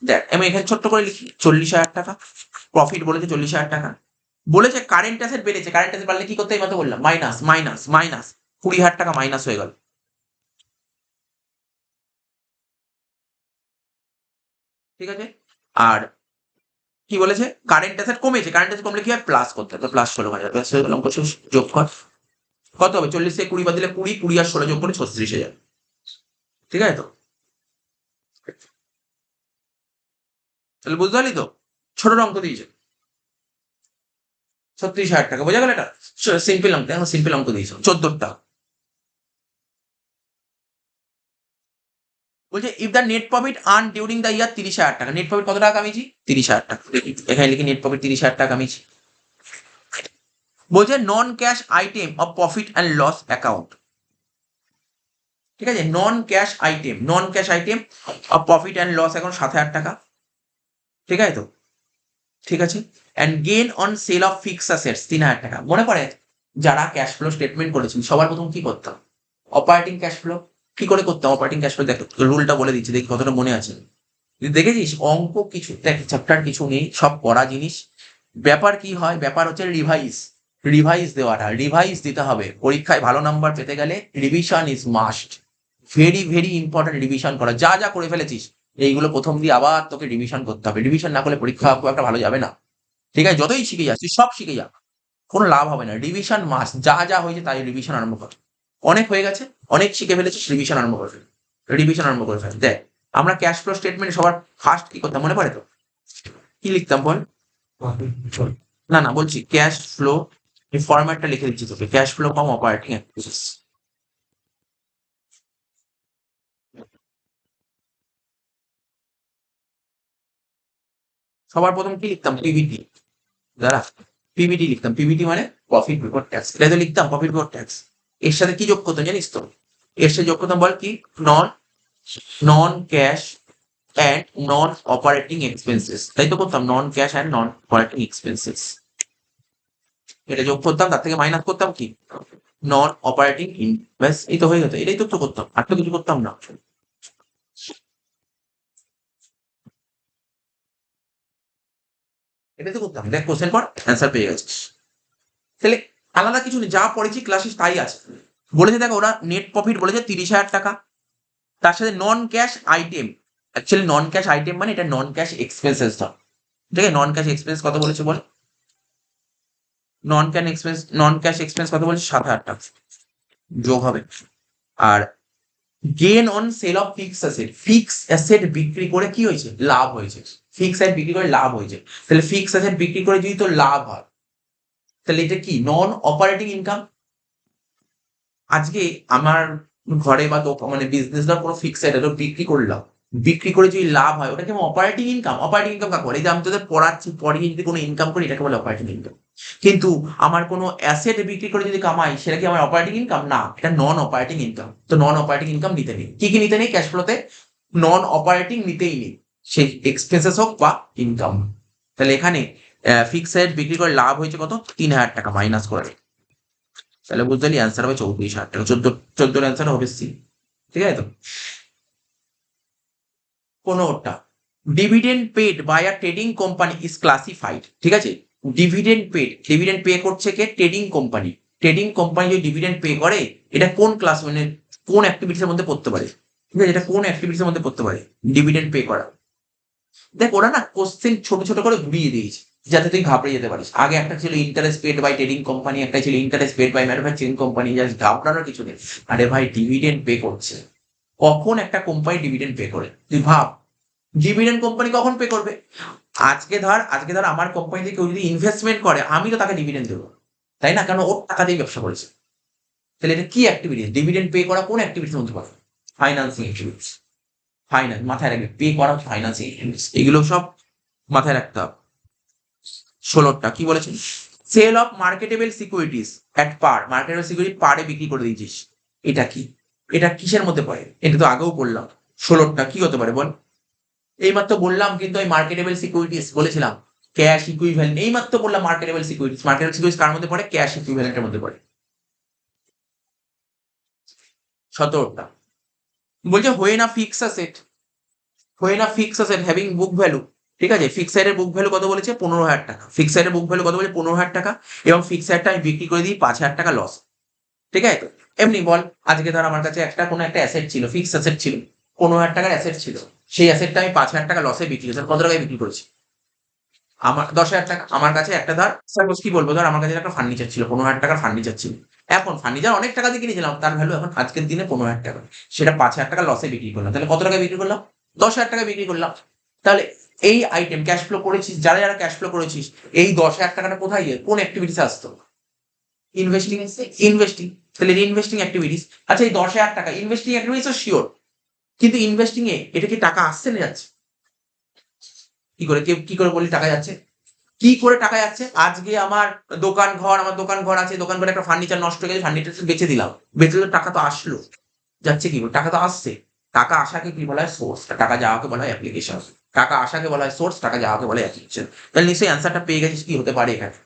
দেখ আমি এখানে ছোট্ট করে লিখি 40,000 টাকা, প্রফিট বলেছে 40,000 টাকা, বলেছে কারেন্ট অ্যাসেট বেড়েছে, কারেন্ট অ্যাসেট বাড়লে কি করতে, এই মতো বললাম, মাইনাস মাইনাস মাইনাস, 20,000 টাকা মাইনাস হয়ে গেল, ঠিক আছে। আর কি বলেছে, কারেন্ট অ্যাসেট কমেছে, কারেন্ট অ্যাসেট কমলে কি হয়, প্লাস করতে হবে, প্লাস 16,000, প্লাস হয়ে গেল, অঙ্ক শেষ, যোগ কর, কত হবে, 40 থেকে 20 বাদ দিলে 20, 20 আর 16 যোগ করে 36,000, ঠিক আছে তো, তাহলে বুঝতে পারলি তো, ছোট অঙ্ক দিয়েছে, 36,000 টাকা, বোঝা গেল, এটা সিম্পল অঙ্ক, দেখো সিম্পল অঙ্ক দিয়েছে, 14টা, বলছে if the net profit earn during the ইয়ার 30,000 টাকা, নেট প্রফিট কত টাকা কামিয়েছি, 30,000 টাকা, এখানে লিখি নেট প্রফিট 30,000 টাকা কামিয়েছি, বলছে non cash item of profit and loss account, ঠিক আছে, non cash item of profit and loss account 7,000 টাকা, ঠিক আছে তো, ঠিক আছে, and gain on sale of fix assets 3,000 টাকা, মনে পড়ে যারা ক্যাশ ফ্লো স্টেটমেন্ট করেছেন সবার প্রথম কি করতাম, অপারেটিং ক্যাশ ফ্লো, কি করে করতাম অপারেটিং ক্যাশ ফ্লো, দেখ রুলটা বলে দিচ্ছি, দেখি কতটা মনে আছে, দেখেছিস অঙ্ক কিছু দেখ, চ্যাপ্টার কিছু নেই, সব পড়া জিনিস, ব্যাপার কি হয়, ব্যাপার হচ্ছে রিভাইজ দেওয়াটা, রিভাইজ দিতে হবে, পরীক্ষায় ভালো নাম্বার পেতে গেলে revision is must, very very important, revision করা, যা যা করে ফেলেছিস এইগুলো প্রথম দিয়ে আবার তোকে রিভিশন করতে হবে, রিভিশন না করলে পরীক্ষা খুব একটা ভালো যাবে না, ঠিক আছে, যতই শিখে যাস তুই সব শিখে যা, কোনো লাভ হবে না, রিভিশন মাস্ট, যা যা হয়েছে তাই রিভিশন আরম্ভ কর, অনেক হয়ে গেছে, অনেক শিখে ফেলেছিস, রিভিশন আরম্ভ করে ফেল, রিভিশন আরম্ভ করে ফেল, দেখ আমরা ক্যাশ ফ্লো স্টেটমেন্ট সবার ফার্স্ট কি করতাম মনে পড়ে তো, কি লিখতাম বল, না না বলছি ক্যাশ ফ্লো, এই ফরম্যাটটা লিখে দিচ্ছি তোকে, ক্যাশ ফ্লো কম অপারেটিং অ্যাক্টিভিটিস, সবার প্রথম কি লিখতাম, পিবিটি, দাঁড়া, পিবিটি লিখতাম, পিবিটি মানে প্রফিট বিফোর ট্যাক্স, এটা তো লিখতাম প্রফিট বিফোর ট্যাক্স, এর সাথে কি যোগ করতাম জানিস তো, এর সাথে যোগ করতাম বল কি, non non cash and non operating expenses, তাই তো করতাম, non cash and non operating expenses, এটা যোগ করতাম, তার থেকে মাইনাস করতাম কি, নন অপারেটিং ইন, ব্যাস এই তো হয়ে যেত, এটাই তো করতাম, আর তো কিছু করতাম না, এটাই তো করতাম, দেখ কোশ্চেন পর অ্যান্সার পেয়ে গেছিস, তাহলে আলাদা কিছু নেই, যা পড়েছি ক্লাসে তাই আছে, বলেছে দেখো ওরা নেট প্রফিট বলেছে 30,000 টাকা, তার সাথে নন ক্যাশ আইটেম, অ্যাকচুয়ালি নন ক্যাশ আইটেম মানে এটা নন ক্যাশ এক্সপেন্সেস ধর, ঠিক আছে, নন ক্যাশ এক্সপেন্স কত বলেছে বল, নন ক্যাশ এক্সপেন্স কত বলেছে, 7,000 টাকা যোগ হবে, আর gain on sale of fix asset বিক্রি করে কি হয়েছে, লাভ হয়েছে, ফিক্স অ্যাসেট বিক্রি করে লাভ হয়েছে, তাহলে ফিক্স অ্যাসেট বিক্রি করে যদি তো লাভ হয়, তাহলে এটা কি নন অপারেটিং ইনকাম, আজকে আমার ঘরে বা মানে বিজনেস বা কোনো ফিক্সড এটা বিক্রি করলাম, বিক্রি করে যদি লাভ হয় ওটাকে অপারেটিং ইনকাম। অপারেটিং ইনকাম কাকে বলে? এই যে আমি তোদের পড়াচ্ছি, পড়িয়ে যদি কোনো ইনকাম করি এটাকে বলে অপারেটিং ইনকাম। কিন্তু আমার কোনো অ্যাসেট বিক্রি করে যদি কামাই সেটা কি আমার অপারেটিং ইনকাম? না, এটা নন অপারেটিং ইনকাম। তো নন অপারেটিং ইনকাম নিতে নেই। কি কি নিতে নেই ক্যাশ ফ্লোতে? নন অপারেটিং নিতেই নেই, সেই এক্সপেন্সেস হোক বা ইনকাম। তাহলে এখানে ফিক্সড বিক্রি করে লাভ হয়েছে কত? 3,000 টাকা মাইনাস করে। তাহলে বুঝতে পারলি অ্যান্সার হবে 34,000 টাকা। 14 অ্যান্সার হবে সি। ঠিক আছে তো? 15টা, dividend paid by a trading company is classified. ঠিক আছে, ডিভিডেন্ড পেড, ডিভিডেন্ড পে করছে কে? Trading company. ট্রেডিং কোম্পানি যদি ডিভিডেন্ড পে করে এটা কোন ক্লাস, মানে কোন অ্যাক্টিভিটিস এর মধ্যে পড়তে পারে? ঠিক আছে, এটা কোন অ্যাক্টিভিটিস এর মধ্যে পড়তে পারে ডিভিডেন্ড পে করা? দেখ ওরা না কোশ্চেন ছোট ছোট করে ঘুরিয়ে দিয়েছে যাতে তুই ঘাবড়ে যেতে পারিস। আগে একটা ছিল interest paid by trading company, একটা ছিল interest paid by manufacturing company. Just ঘাবড়ানোর কিছু নেই। আরে ভাই ডিভিডেন্ড পে করছে, কখন একটা কোম্পানি ডিভিডেন্ড পে করে তুই ভাব। ডিভিডেন্ড কোম্পানি কখন পে করবে? আজকে ধর আমার কোম্পানিতে কেউ যদি ইনভেস্টমেন্ট করে আমি তো তাকে ডিভিডেন্ড দেবো, তাই না? কারণ ওর টাকা দিয়ে ব্যবসা করেছে। তাহলে এটা কি অ্যাক্টিভিটি? ডিভিডেন্ড পে করা কোন অ্যাক্টিভিটির মধ্যে পড়ে? Financing activities. ফাইন্যান্স মাথায় রাখবে, পে করা ফাইন্যান্সিং অ্যাক্টিভিটিস, এগুলো সব মাথায় রাখতে হবে। 16টা কি বলেছে? Sale of marketable securities at par. Marketable security পারে বিক্রি করে দিয়েছিস, এটা কি? এটা কিসের মধ্যে পড়ে? এটা তো আগেও বললাম। 16টা কি হতে পারে বল? এইমাত্র বললাম কিন্তু ওই মার্কেটেবল সিকিউরিটিস বলেছিলাম ক্যাশ ইকুইভ্যালেন্ট। এইমাত্র বললাম মার্কেটেবল সিকিউরিটিস। মার্কেটেবল সিকিউরিটিস কার মধ্যে পড়ে? ক্যাশ ইকুইভ্যালেন্টের মধ্যে পড়ে। 17টা বলছে when a fix asset, when a fix asset having book value. ঠিক আছে, ফিক্সড এর বুক ভ্যালু কত বলেছে? 15,000 টাকা। ফিক্সড এর বুক ভ্যালু কত বলেছে? 15,000 টাকা। এবং ফিক্সডটা আমি বিক্রি করে দিই 5,000 টাকা লস। ঠিক আছে তো? এমনি বল, আজকে ধর আমার কাছে কোনো একটা অ্যাসেট ছিল, ফিক্সড অ্যাসেট ছিল, 15,000 টাকার অ্যাসেট ছিল। সেই অ্যাসেটটা আমি 5,000 টাকা লসে বিক্রি করেছি। কত টাকায় বিক্রি করেছি? আমার 10,000 টাকা। আমার কাছে একটা ধর সাপোজ কি বলবো, ধর আমার কাছে একটা ফার্নিচার ছিল, 15,000 টাকার ফার্নিচার ছিল। এখন ফার্নিচার অনেক টাকা দিয়ে কিনেছিলাম, তার ভ্যালু এখন আজকের দিনে 15,000 টাকা। সেটা 5,000 টাকা লসে বিক্রি করলাম। তাহলে কত টাকা বিক্রি করলাম? 10,000 টাকা বিক্রি করলাম। তাহলে এই আইটেম ক্যাশ ফ্লো করেছিস, যারা যারা ক্যাশ ফ্লো করেছিস, এই 10,000 টাকাটা কোথায় গিয়ে কোন অ্যাক্টিভিটিসে আসতো? ইনভেস্টিং। ইনভেস্টিং। তাহলে ইনভেস্টিং অ্যাক্টিভিটিস। আচ্ছা এই 10,000 টাকা ইনভেস্টিং অ্যাক্টিভিটিস শিওর, কিন্তু ইনভেস্টিং এ এটা কি টাকা আসছে না যাচ্ছে? কি করে বলি টাকা যাচ্ছে? কি করে টাকা যাচ্ছে? আজকে আমার দোকান ঘর আছে, দোকান ঘরে একটা ফার্নিচার নষ্ট হয়ে গেছে, ফার্নিচার বেচে দিলাম, বেচে দিলে টাকা তো আসলো। যাচ্ছে কি? টাকা তো আসছে। টাকা আসাকে কি বলা হয়? সোর্স। টাকা যাওয়াকে বলা হয় অ্যাপ্লিকেশন। টাকা আসাকে বলা হয় সোর্স, টাকা যাওয়াকে বলা হয় অ্যাপ্লিকেশন। তাহলে নিশ্চয়ই অ্যান্সারটা পেয়ে গেছিস। কি হতে পারে এখানে?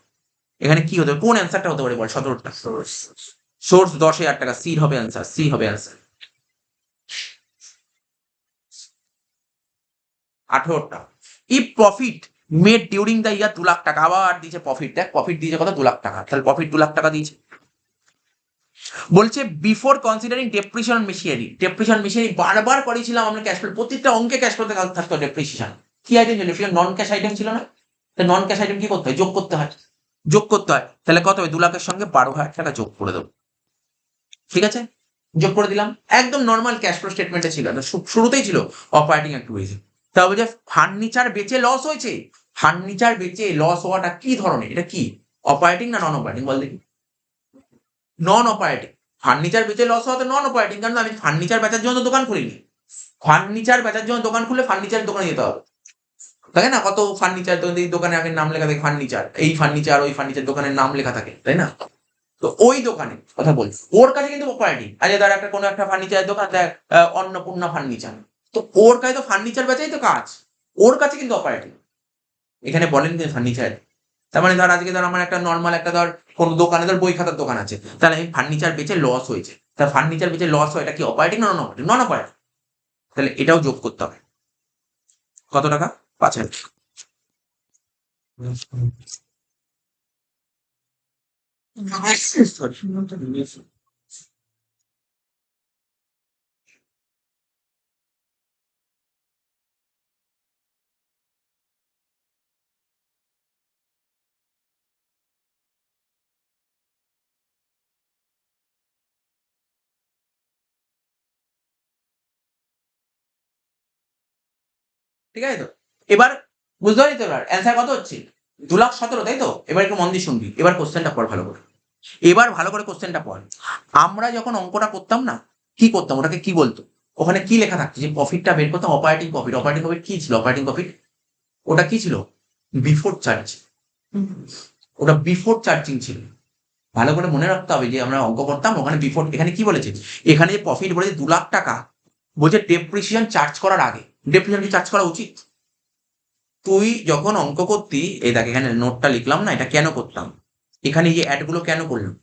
এখানে কি হতে পারে? কোন অ্যান্সারটা হতে পারে বল? 17টা সোর্স। সোর্স 10,000 টাকা। সি হবে অ্যান্সার, সি হবে অ্যান্সার। 18টা, if profit made during the year 2 lakh টাকা। আবার দিয়েছে প্রফিট। দেখ প্রফিট দিয়েছে কত? 2 লাখ টাকা। তাহলে প্রফিট 2 লাখ টাকা দিয়েছে। বলছে before considering depreciation machinery. Depreciation machinery বারবার করেছিলাম আমরা ক্যাশ ফ্লো, প্রত্যেকটা অঙ্কে ক্যাশ ফ্লোতে থাকতো ডেপ্রিসিয়েশন। কি আইটেম ছিল? নন ক্যাশ আইটেম ছিল না? নন ক্যাশ আইটেম কি করতে হয়? যোগ করতে হয়। যোগ করতে হয়। তাহলে কত হবে? 2 লাখের সঙ্গে 12,000 টাকা যোগ করে দেবো। ঠিক আছে, যোগ করে দিলাম। একদম নর্মাল ক্যাশ ফ্লো স্টেটমেন্টে ছিল, শুরুতেই ছিল অপারেটিং অ্যাক্টিভিটি। তাহলে যে ফার্নিচার বেচে লস হয়েছে, ফার্নিচার বেচে লস হওয়াটা কি ধরনের? এটা কি অপারেটিং না নন অপারেটিং বল দেখি? নন অপারেটিং। ফার্নিচার বেচে লস হওয়া তো নন অপারেটিং, কারণ আমি ফার্নিচার বেচার জন্য দোকান খুলিনি। ফার্নিচার বেচার জন্য দোকান খুলে ফার্নিচার দোকানে যেতে হবে, তাই না? কত ফার্নিচার দোকানে আগে নাম লেখা থাকে, ফার্নিচার এই ফার্নিচার ওই ফার্নিচার দোকানের নাম লেখা থাকে, তাই না? তো ওই দোকানে কথা বলছি, ওর কাছে কিন্তু অপারেটিং। আচ্ছা ধর একটা কোনো একটা ফার্নিচারের দোকান দেখ, অন্নপূর্ণা ফার্নিচার, তো ওর কাছে তো ফার্নিচার বেচাই তো কাজ, ওর কাছে কিন্তু অপারেটিং। এখানে বলেন যে ফার্নিচার। তার মানে ধর আজকে ধর আমার একটা নর্মাল একটা ধর কোনো দোকানে ধর বই খাতার দোকান আছে, তাহলে আমি ফার্নিচার বেচে লস হয়েছে, তা ফার্নিচার বেচে লস হয়, এটা কি অপারেটিং না নন অপারেটিং? নন অপারেটিং। তাহলে এটাও যোগ করতে হবে। কত টাকা? 5,000। সরি। ঠিক আছে তো? এবার বুঝতে পারি তো? এবার অ্যান্সার কত হচ্ছে? 2,17,000, তাই তো? এবার একটু মন দিয়ে শুনবি। এবার কোশ্চেনটা পড় ভালো করে। এবার ভালো করে কোশ্চেনটা পড়। আমরা যখন অঙ্কটা করতাম না, কি করতাম, ওটাকে কি বলতো, ওখানে কি লেখা থাকতো, যে প্রফিটটা বের করতাম অপারেটিং প্রফিট। অপারেটিং প্রফিট কি ছিল? অপারেটিং প্রফিট ওটা কি ছিল? Before charge. ওটা বিফোর চার্জিং ছিল। ভালো করে মনে রাখতে হবে যে আমরা অঙ্ক করতাম ওখানে বিফোর, এখানে কি বলেছে, এখানে যে প্রফিট বলেছে 2,00,000 টাকা, বলছে ডেপ্রিসিয়েশন চার্জ করার আগে। ডেপ্রিসিয়েশন কি চার্জ করা উচিত? তুই যখন অঙ্ক করতি, এই দেখ এখানে নোটটা লিখলাম না, এটা কেন করতাম, এখানে এই যে অ্যাডগুলো কেন করলাম,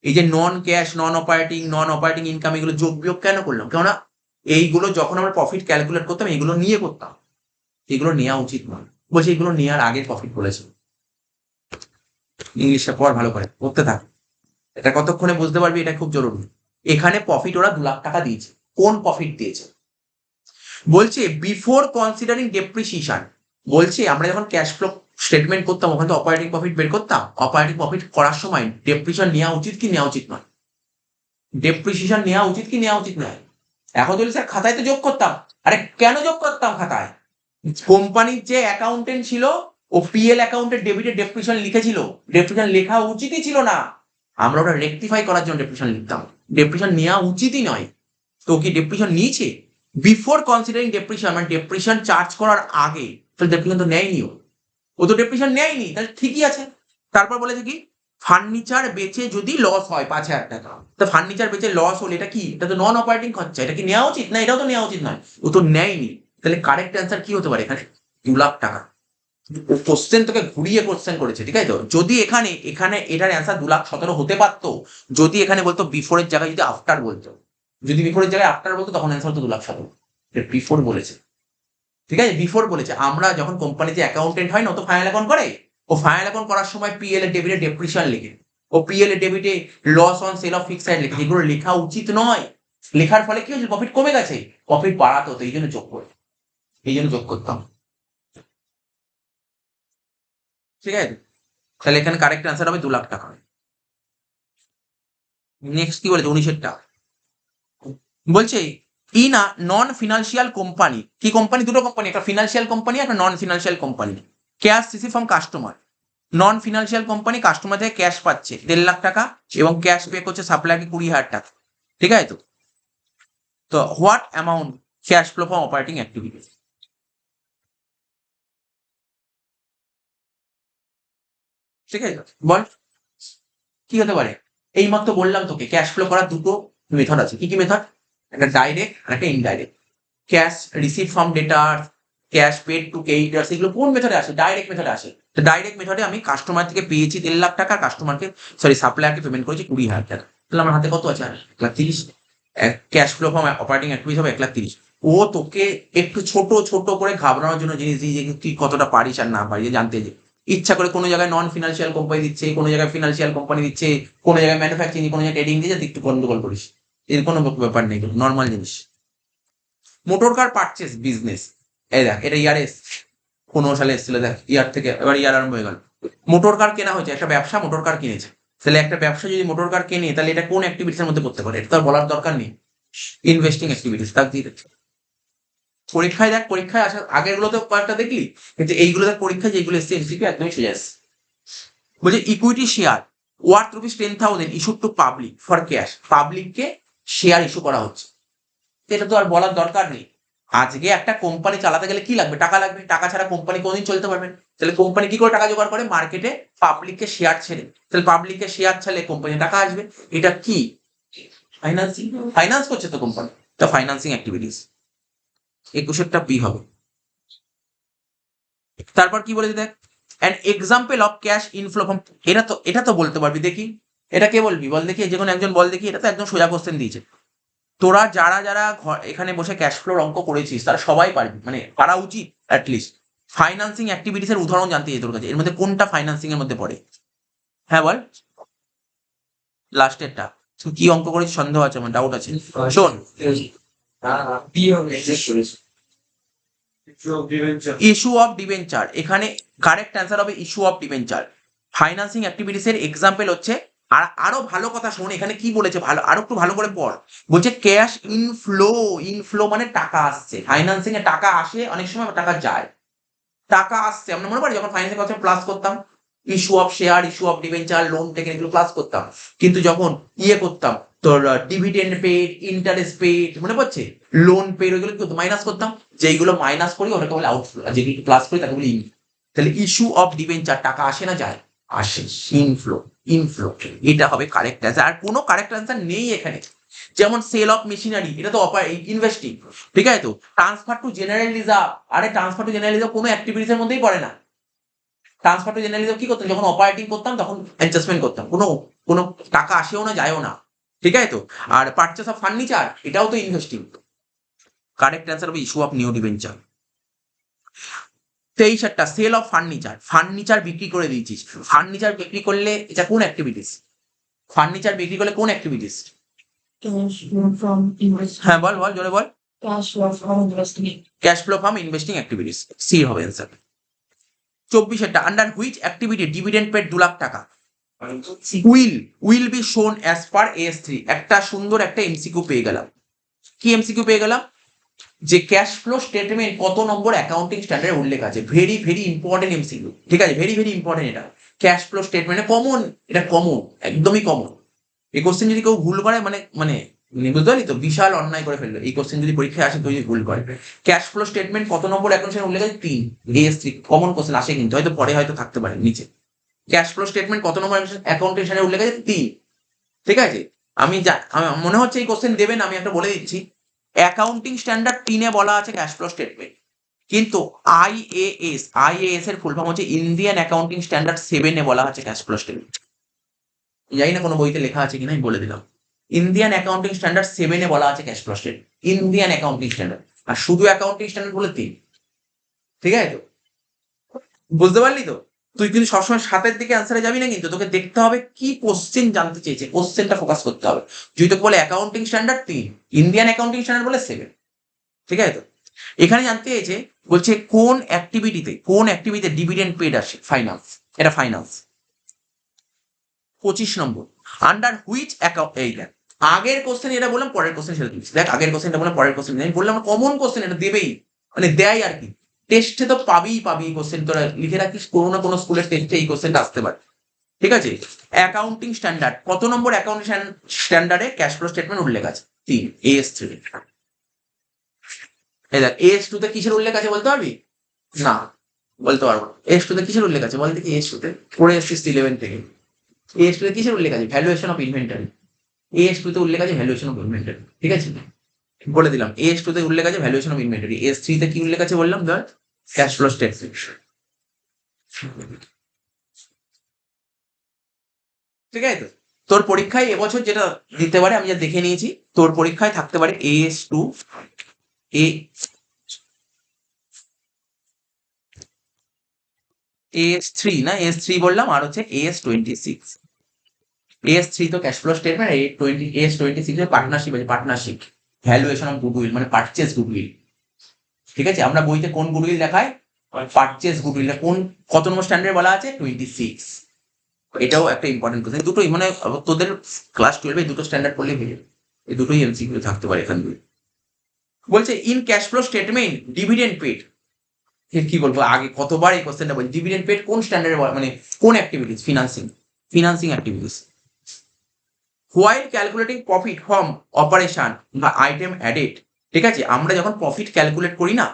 এই যে নন ক্যাশ, নন অপারেটিং ইনকাম, এগুলো যোগ বিয়োগ কেন করলাম? কেননা এইগুলো যখন আমরা প্রফিট ক্যালকুলেট করতাম এগুলো নিয়ে করতাম, এগুলো নেওয়া উচিত নয়। বলছে এগুলো নেওয়ার আগে প্রফিট বলেছে। ইংলিশটা পড় ভালো করে, পড়তে থাক, এটা কতক্ষণে বুঝতে পারবি, এটা খুব জরুরি। এখানে প্রফিট ওরা 2,00,000 টাকা দিয়েছে। কোন প্রফিট দিয়েছে? বলছে বিফোর কনসিডারিং ডেপ্রিসিয়েশন। বলছে আমরা যখন ক্যাশ ফ্লো স্টেটমেন্ট করতাম ওখানে তো অপারেটিং প্রফিট বের করতাম, অপারেটিং প্রফিট করার সময় ডেপ্রিসিয়েশন নেওয়া উচিত কি নেওয়া উচিত নয়? ডেপ্রিসিয়েশন নেওয়া উচিত কি নেওয়া উচিত নয়? এখন যদি স্যার খাতায় তো যোগ করতাম। আরে কেন যোগ করতাম খাতায়? কোম্পানির যে অ্যাকাউন্টেন্ট ছিল ও পিএল অ্যাকাউন্টের ডেবিটে ডেপ্রিসিয়েশন লিখেছিল, ডেপ্রিসিয়েশন লেখা উচিতই ছিল না। আমরা ওটা রেকটিফাই করার জন্য ডেপ্রিসিয়েশন লিখতাম। ডেপ্রিসিয়েশন নেওয়া উচিতই নয়। তো কি ডেপ্রিসিয়েশন নিয়েছে? বিফোর কনসিডারিং ডেপ্রিসিয়েশন, মানে ডেপ্রিসিয়েশন চার্জ করার আগে। তাহলে ডেপ্রিসিয়েশন তো নেয়নি, ও তো ডেপ্রিসিয়েশন নেয়নি, তাহলে ঠিকই আছে। তারপর বলেছে কি, ফার্নিচার বেচে যদি লস হয় 5,000 টাকা, তো ফার্নিচার বেচে লস হলে এটা কি? এটা তো নন অপারেটিং খরচা, এটা কি নেওয়া উচিত না? এটাও তো নেওয়া উচিত নয়, ও তো নেয়নি। তাহলে কারেক্ট অ্যান্সার কি হতে পারে এখানে? 2,00,000 টাকা। কোশ্চেন তোকে ঘুরিয়ে কোশ্চেন করেছে, ঠিক আছে তো? যদি এখানে এখানে এটার অ্যান্সার 2,17,000 হতে পারতো, যদি এখানে বলতো বিফোরের জায়গায় যদি আফটার বলতো, যদি বিফোরের জায়গায় আফটার বলতো তখন অ্যান্সার হতো 2,17,000। বিফোর বলেছে, ঠিক আছে, বিফোর বলেছে। আমরা যখন কোম্পানিতে অ্যাকাউন্টেন্ট হয় না, তো ফাইনাল অ্যাকাউন্ট করে, ও ফাইনাল অ্যাকাউন্ট করার সময় পিএল এর ডেবিটে ডেপ্রিসিয়েশন লিখে, ও পিএল এর ডেবিটে loss on sale of fixed asset লিখে, যেগুলো লেখা উচিত নয়। লেখার ফলে কি হয়েছে? প্রফিট কমে গেছে, প্রফিট বাড়াতে হতো, এই জন্য যোগ করে, এই জন্য যোগ করতাম, ঠিক আছে। তাহলে এখানে কারেক্ট অ্যান্সার হবে 2,00,000 টাকা। নেক্সট কি বলেছে 19-এরটা, বলছে in a non financial company, কি কোম্পানি? দুটো কোম্পানি, একটা ফিনান্সিয়াল কোম্পানি একটা non financial company. Cash receive from customer. Non financial company customer থেকে ক্যাশ পাচ্ছে 1,50,000 টাকা এবং ক্যাশ পে করছে সাপ্লাইকে 20,000 টাকা, ঠিক আছে তো? তো what amount cash flow from operating activities? ঠিক আছে, বল কি হতে পারে? এই মাত্র বললাম তোকে ক্যাশ ফ্লো করার দুটো মেথড আছে। কি কি মেথড? একটা ডাইরেক্ট আর একটা ইনডাইরেক্ট। ক্যাশ রিসিভ ফ্রম ডেটার, ক্যাশ পেড টু ক্রেডিটার্স, এগুলো কোন মেথডে আসে? ডাইরেক্ট মেথডে আসে। তো ডাইরেক্ট মেথডে আমি কাস্টমার থেকে পেয়েছি 1,50,000 টাকা, কাস্টমারকে সরি সাপ্লায়ারকে পেমেন্ট করেছি 20,000 টাকা, তাহলে আমার হাতে কত আছে? 1,30,000। Cash flow from operating activities হবে 1,30,000। ও তোকে একটু ছোট ছোট করে ঘাবড়ানোর জন্য জিনিস দিয়ে, যে তুই কতটা পারিস আর না পারিস জানতে, যে ইচ্ছা করে কোনো জায়গায় নন ফিনান্সিয়াল কোম্পানি দিচ্ছে, কোনো জায়গায় ফিনান্সিয়াল কোম্পানি দিচ্ছে, কোনো জায়গায় ম্যানুফ্যাকচারিং, কোনো জায়গায় ট্রেডিং দিয়ে, যাতে একটু গন্ডগোল করিস। এর কোনো ব্যাপার নেই, নর্মাল জিনিস। মোটর কার পারচেস বিজনেস, এই দেখ এটা ইয়ারে 15 সালে এসেছিল, দেখ ইয়ার থেকে এবার ইয়ার আরম্ভ হয়ে গেল। মোটর কার কেনা হয়েছে, একটা ব্যবসা মোটর কার কিনেছে। তাহলে একটা ব্যবসা যদি মোটর কার কেনে, তাহলে এটা কোন অ্যাক্টিভিটিস এর মধ্যে পড়তে পারে? এটা তো আর বলার দরকার নেই, ইনভেস্টিং অ্যাক্টিভিটিস। তার দিয়ে পরীক্ষায় দেখ, পরীক্ষায় আসার আগের গুলো তো কয়েকটা দেখলি, কিন্তু এইগুলো দেখ পরীক্ষায় যেগুলো এসছে এমসিকিউ একদমই সোজা এসছে। বলছে equity share worth ₹10,000 issued to public for cash. পাবলিককে শেয়ার ইস্যু করা হচ্ছে, এটা তো আর বলার দরকার নেই। আজকে একটা কোম্পানি চালাতে গেলে কি লাগবে? টাকা লাগবে। টাকা ছাড়া কোম্পানি কোনদিন চলতে পারবে না। তাহলে কোম্পানি কি করে টাকা জোগাড় করে? মার্কেটে পাবলিককে শেয়ার ছেড়ে। তাহলে পাবলিককে শেয়ার ছাড়লে কোম্পানি টাকা আসবে। এটা কি? ফাইন্যান্সিং। ফাইন্যান্স করছে তো কোম্পানি, তো ফাইন্যান্সিং অ্যাক্টিভিটিস। 21-এরটা বি হবে। তারপর কি বলেছে দেখ, an example of cash inflow from, এটা তো বলতে পারবি দেখি, এটা কে বলবি বল দেখি, যে কোনো একজন বল দেখি, এটা তো একদম সোজা কোশ্চেন দিয়েছে। তোরা যারা যারা এখানে বসে ক্যাশ ফ্লোর অঙ্ক করেছিস তারা সবাই পারবি, মানে পারা উচিত অ্যাটলিস্ট। ফাইন্যান্সিং অ্যাক্টিভিটিস এর উদাহরণ জানতে চাই তোর কাছে, এর মধ্যে কোনটা ফাইন্যান্সিং এর মধ্যে পড়ে? হ্যাঁ বল, লাস্টেরটা। তুই কি অঙ্ক করেছিস সন্দেহ আছে, আমার ডাউট আছে। শোন, ইস্যু অফ ডিবেঞ্চার, এখানে কারেক্ট অ্যান্সার হবে issue of debenture. Financing activities এর এক্সাম্পল হচ্ছে, আর আরো ভালো কথা শোন, এখানে কি বলেছে ভালো, আরো একটু ভালো করে পড়। বলছে ক্যাশ ইনফ্লো, ইনফ্লো মানে টাকা আসছে। ফাইন্যান্সিং এ টাকা আসে, অনেক সময় টাকা যায়। টাকা আসছে, আমরা মনে পারি যখন ফাইন্যান্সিং কথা ক্লাস করতাম, issue of share, issue of debenture, loan টেকে, এগুলো ক্লাস করতাম। কিন্তু যখন করতাম তোর ডিভিডেন্ড পেড, ইন্টারেস্ট পেড, মনে পড়ছে, লোন পেড, ওইগুলো কি মাইনাস করতাম, যেইগুলো মাইনাস করি ওটাকে বলে আউটফ্লো, আর যেগুলো প্লাস করি তাকে বলি ইন। তাহলে ইস্যু অফ ডিবেঞ্চার, টাকা আসে না যায়, আসে, ইনফ্লো, ইনফ্লো, এটা হবে কারেক্ট অ্যান্সার। আর কোনো কারেক্ট অ্যান্সার নেই এখানে। যেমন সেল অফ মেশিনারি, এটা তো ইনভেস্টিং, ঠিক আছে। তো ট্রান্সফার টু জেনারেল রিজার্ভ, আরে ট্রান্সফার টু জেনারেল রিজার্ভ কোনো অ্যাক্টিভিটিস এর মধ্যেই পড়ে না। ট্রান্সফার টু জেনারেল রিজার্ভ কি করতাম, যখন অপারেটিং করতাম তখন অ্যাডজাস্টমেন্ট করতাম, কোনো কোনো টাকা আসেও না যায়ও না, ঠিক আছে তো। আর পারচেস অফ ফার্নিচার, এটাও তো ইনভেস্টিং। কারেক্ট অ্যান্সার হবে ইস্যু অফ নিউ ডিবেঞ্চার। 23টা সেল অফ ফার্নিচার, ফার্নিচার বিক্রি করে দিয়েছিস, ফার্নিচার বিক্রি করলে এটা কোন অ্যাক্টিভিটিস, ফার্নিচার বিক্রি করলে কোন activities? Cash flow from investment. হ্যাঁ বল বল, জোরে বল। Cash flow from investing. Cash flow from investing activities, C হবে অ্যান্সার। 24টা under which activity dividend paid 2 lakh টাকা, will be shown as per AS3। একটা সুন্দর একটা এমসিকিউ পেয়ে গেলাম। কি এমসিকিউ পেয়ে গেলাম? যে ক্যাশ ফ্লো স্টেটমেন্ট কত নম্বর অ্যাকাউন্টিং স্ট্যান্ডার্ডে উল্লেখ আছে, ভেরি ভেরি ইম্পর্টেন্ট এমসিকিউ, ঠিক আছে, ভেরি ভেরি ইম্পর্টেন্ট। এটা ক্যাশ ফ্লো স্টেটমেন্টে কমন, এটা কমন, একদমই কমন। এই কোশ্চেন যদি কেউ ভুল করে মানে মানে বুঝতে পারলি তো, বিশাল অন্যায় করে ফেললো। এই কোশ্চেন যদি পরীক্ষায় আসে কেউ যদি ভুল করে, ক্যাশ ফ্লো স্টেটমেন্ট কত নম্বর অ্যাকাউন্ট স্ট্যান্ডার্ড উল্লেখ আছে? 3, AS3, কমন কোশ্চেন আসে কিন্তু, হয়তো পরে হয়তো থাকতে পারে নিচে। ক্যাশ ফ্লো স্টেটমেন্ট কত নম্বর অ্যাকাউন্টের স্ট্যান্ডার্ডে উল্লেখ আছে? 3, ঠিক আছে। আমার মনে হচ্ছে এই কোশ্চেন দেবেন, আমি একটা বলে দিচ্ছি। অ্যাকাউন্টিং স্ট্যান্ডার্ড 3-এ বলা আছে ক্যাশ ফ্লো স্টেটমেন্ট, কিন্তু আইএএস এর ফুল ফর্ম হচ্ছে ইন্ডিয়ান অ্যাকাউন্টিং স্ট্যান্ডার্ড 7-এ বলা আছে ক্যাশ ফ্লো স্টেটমেন্ট। জানি না কোনো বইতে লেখা আছে কিনা, আমি বলে দিলাম। ইন্ডিয়ান অ্যাকাউন্টিং স্ট্যান্ডার্ড 7-এ বলা আছে cash flow statement, Indian accounting standard. আর শুধু অ্যাকাউন্টিং স্ট্যান্ডার্ড বলে 3, ঠিক আছে তো, বুঝতে পারলি তো। তুই কিন্তু সবসময় সাতের দিকে অ্যান্সারে যাবি না, কিন্তু তোকে দেখতে হবে কি কোশ্চেন জানতে চেয়েছে, কোশ্চেনটা ফোকাস করতে হবে। যদি তোকে বলে accounting standard 3, Indian accounting standard বলে 7, ঠিক আছে তো। এখানে জানতে চেয়েছে, বলছে কোন অ্যাক্টিভিটিতে ডিভিডেন্ড পেড আসে, ফাইন্যান্স, এটা finance. 25 number under which account, এই দেখ আগের কোশ্চেন এটা বললাম, পরের কোশ্চেন সেটা দিচ্ছি, দেখ আগের কোশ্চেনটা বললাম, পরের কোশ্চেন আমি বললাম কমন কোশ্চেন, এটা দেবেই, মানে দেয় আর কি। টেস্টে তো পাবি কোশ্চেন, তোরা লিখে রাখিস, কোনো না কোনো স্কুলের টেস্টে এই কোশ্চেনটা আসতে পারে, ঠিক আছে। অ্যাকাউন্টিং স্ট্যান্ডার্ড কত নম্বর অ্যাকাউন্টিং স্ট্যান্ডার্ডে ক্যাশ ফ্লো স্টেটমেন্ট উল্লেখ আছে? 3, AS3। এই দেখ AS2 তে কিসের উল্লেখ আছে বলতে পারবি? না, বলতে পারবো না। AS2 তে কিসের উল্লেখ আছে বল দেখি, AS2 তে পড়ে এসেছিস 11 থেকে। AS2 তে কিসের উল্লেখ আছে? Valuation of inventory. AS2 তে উল্লেখ আছে ভ্যালুয়েশন অফ ইনভেন্টরি, ঠিক আছে, বলে দিলাম। AS2 তে উল্লেখ আছে ভ্যালুয়েশন অফ ইনভেন্টরি। AS3 তে কি উল্লেখ আছে বললাম, ধর ক্যাশ ফ্লো স্টেটমেন্ট, ঠিক আছে তো। তোর পরীক্ষায় এবছর যেটা দিতে পারে, আমি যা দেখে নিয়েছি, তোর পরীক্ষায় থাকতে পারে AS2, AS3 না, AS3 বললাম, আর হচ্ছে AS26। AS3 তো ক্যাশ ফ্লো স্টেটমেন্ট, AS26 এর পার্টনারশিপ আছে, পার্টনারশিপ ভ্যালুয়েশন অফ গুডউইল, মানে পারচেজ গুডউইল, ঠিক আছে। আমরা বইতে কোন গুডউইল দেখায়? Purchase goodwill. কোন কত নম্বর স্ট্যান্ডার্ডে বলা আছে? 26। এটাও একটা ইম্পর্টেন্ট কোশ্চেন। দুটোই মানে তোদের ক্লাস 12 দুটো স্ট্যান্ডার্ড পড়লে হয়ে যাবে, এই দুটোই এমসিকিউ থাকতে পারে এখান থেকে। বলছে in cash flow statement dividend paid, কি বলবো, আগে কতবার এই কোশ্চেনটা বলছি। ডিভিডেন্ড পেড কোন স্ট্যান্ডার্ডে মানে কোন activities? Financing activities. While calculating profit from operation বা আইটেম অ্যাডেড, ঠিক আছে। আমরা যখন প্রফিট ক্যালকুলেট করি না,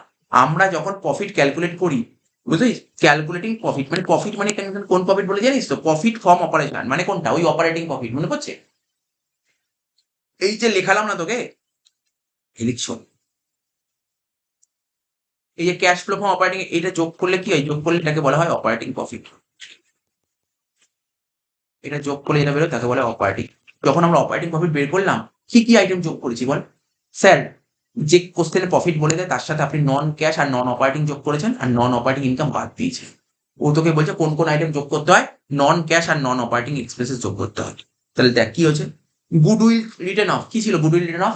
বুঝলিস, ক্যালকুলেটিং প্রফিট মানে প্রফিট মানে কোন প্রফিট বলে জানিস তো? প্রফিট ফ্রম অপারেশন মানে কোনটা? ওই অপারেটিং প্রফিট, মনে পড়ছে? এই যে লেখালাম না তোকে, লিখছ, এই যে ক্যাশ ফ্লো ফ্রম অপারেটিং, এটা যোগ করলে কি হয়? যোগ করলে এটাকে বলা হয় অপারেটিং প্রফিট। এটা যোগ করলে যেটা বেরোয় তাকে বলে অপারেটিং। যখন আমরা অপারেটিং প্রফিট বের করলাম, কি কি আইটেম যোগ করেছি বল? স্যার, যে কোশ্চেনে প্রফিট বলে দেয় তার সাথে আপনি নন ক্যাশ আর নন অপারেটিং যোগ করেছেন, আর নন অপারেটিং ইনকাম বাদ দিয়েছেন। ও তোকে বলছে কোন কোন আইটেম যোগ করতে হয়, নন ক্যাশ আর নন অপারেটিং এক্সপেন্সেস যোগ করতে হয়। তাহলে দেখ কি হচ্ছে, গুডউইল রিটেন অফ, কি ছিল গুডউইল রিটেন অফ?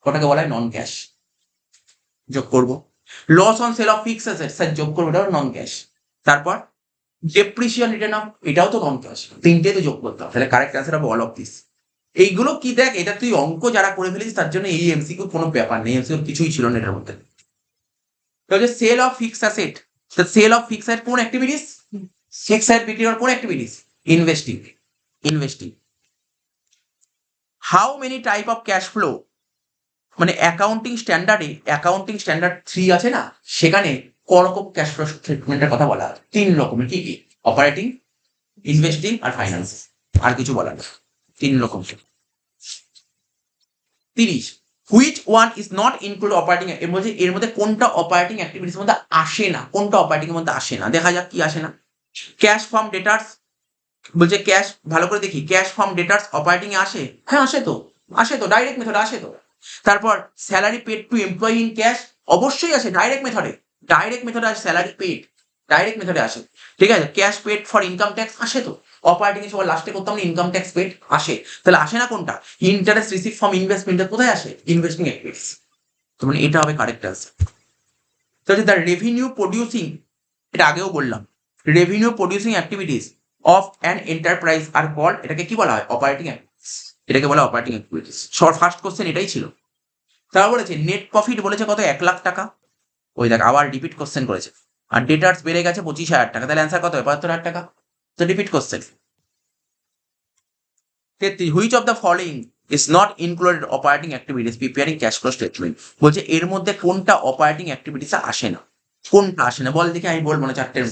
ওটাকে বলা হয় নন ক্যাশ, যোগ করবো। Loss on sale of fixed asset, sir যোগ করবো, এটাও নন ক্যাশ। তারপর ডেপ্রিসিয়েশন রিটেন অফ, এটাও তো নন ক্যাশ, তিনটে তো যোগ করতে হবে। তাহলে কারেক্ট অ্যান্সার হবে অল অফ দিস। এইগুলো কি দেখ, এটা তুই অঙ্ক যারা করে ফেলেছিস তার জন্য এই এমসিকিউ কোনো ব্যাপার নেই, এমসিকিউ কিছুই ছিল না এটার মধ্যে। Sale of fixed asset, sale of fixed asset কোন অ্যাক্টিভিটিস? ফিক্সড অ্যাসেট বিক্রি করার কোন activities? Investing. How many type of cash flow, মানে অ্যাকাউন্টিং স্ট্যান্ডার্ড 3 আছে না, সেখানে ক রকম ক্যাশ ফ্লো স্টেটমেন্টের কথা বলা আছে? 3 রকমের। কি কি? অপারেটিং, ইনভেস্টিং আর ফাইন্যান্স। আর কিছু বলার নেই, 3 রকম। 30, which one is not include operating, এর মধ্যে কোনটা অপারেটিং অ্যাক্টিভিটির মধ্যে আসে না, কোনটা অপারেটিং এর মধ্যে আসে না? দেখা যাক কি আসে না। ক্যাশ ফ্রম ডেটার্স, বলছে ক্যাশ, ভালো করে দেখি, ক্যাশ ফ্রম ডেটার্স অপারেটিং এ আসে? হ্যাঁ আসে তো, ডাইরেক্ট মেথডে আসে তো। তারপর salary paid to employee in cash, অবশ্যই আসে ডাইরেক্ট মেথডে আসে, স্যালারি পেড ডাইরেক্ট মেথডে আসে, ঠিক আছে। Cash paid for income tax আসে তো, অপারেটিং এ সবার লাস্টে করতাম না ইনকাম ট্যাক্স পেড, আসে। তাহলে আসে না কোনটা? ইন্টারেস্ট রিসিভ ফ্রম ইনভেস্টমেন্ট, কোথায় আসে? Investing activities. তো মানে এটা হবে কারেক্ট আনসার। তাহলে দ্য রেভিনিউ প্রডিউসিং, এটা আগেও বললাম, revenue producing activities of an enterprise are called, এটাকে কি বলা হয়? অপারেটিং অ্যাক্টিভিটিস, এটাকে বলা হয় অপারেটিং অ্যাক্টিভিটিস। ফার্স্ট কোশ্চেন এটাই ছিল। তারপর বলেছে নেট প্রফিট, বলেছে কত? 1 লাখ টাকা। ওই দেখ আবার রিপিট কোশ্চেন করেছে। আর ডেটার্স বেড়ে গেছে 25,000 টাকা, তাহলে অ্যান্সার কত হয়? 75,000 টাকা। তো repeat question. 33, which of the following is not included operating activities preparing cash flow statement, বলছে এর মধ্যে কোনটা অপারেটিং অ্যাক্টিভিটিস আসে না? কোনটা আসে না বল দেখি, আমি বলবো না চারটের।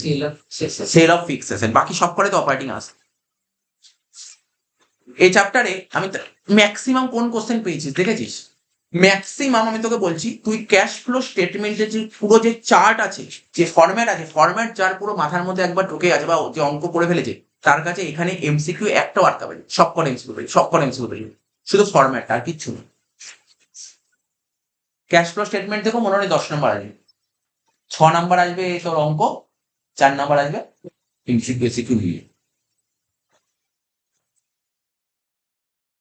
সেল অফ ফিক্সড অ্যাসেট, বাকি সব করে তো অপারেটিং আসে। এই চ্যাপ্টারে আমি ম্যাক্সিমাম কোন কোশ্চেন পেয়েছিস দেখেছিস? ম্যাক্সিমাম আমি তোকে বলছি, তুই ক্যাশ ফ্লো স্টেটমেন্টের যে পুরো যে চার্ট আছে, যে ফরম্যাট আছে, ফরম্যাট যার পুরো মাথার মধ্যে একবার ঢুকে আছে বা যে অঙ্ক করে ফেলেছে, তার কাছে এখানে এমসিকিউ একটাও আটকাবে না, সব করে এমসিকিউ পেয়ে শুধু ফরম্যাট আর কিচ্ছু না। ক্যাশ ফ্লো স্টেটমেন্ট দেখো, মনে হয় 10 নম্বর আসবে, 6 নম্বর আসবে তোর অঙ্ক, 4 নম্বর আসবে এমসিকিউ নিয়ে।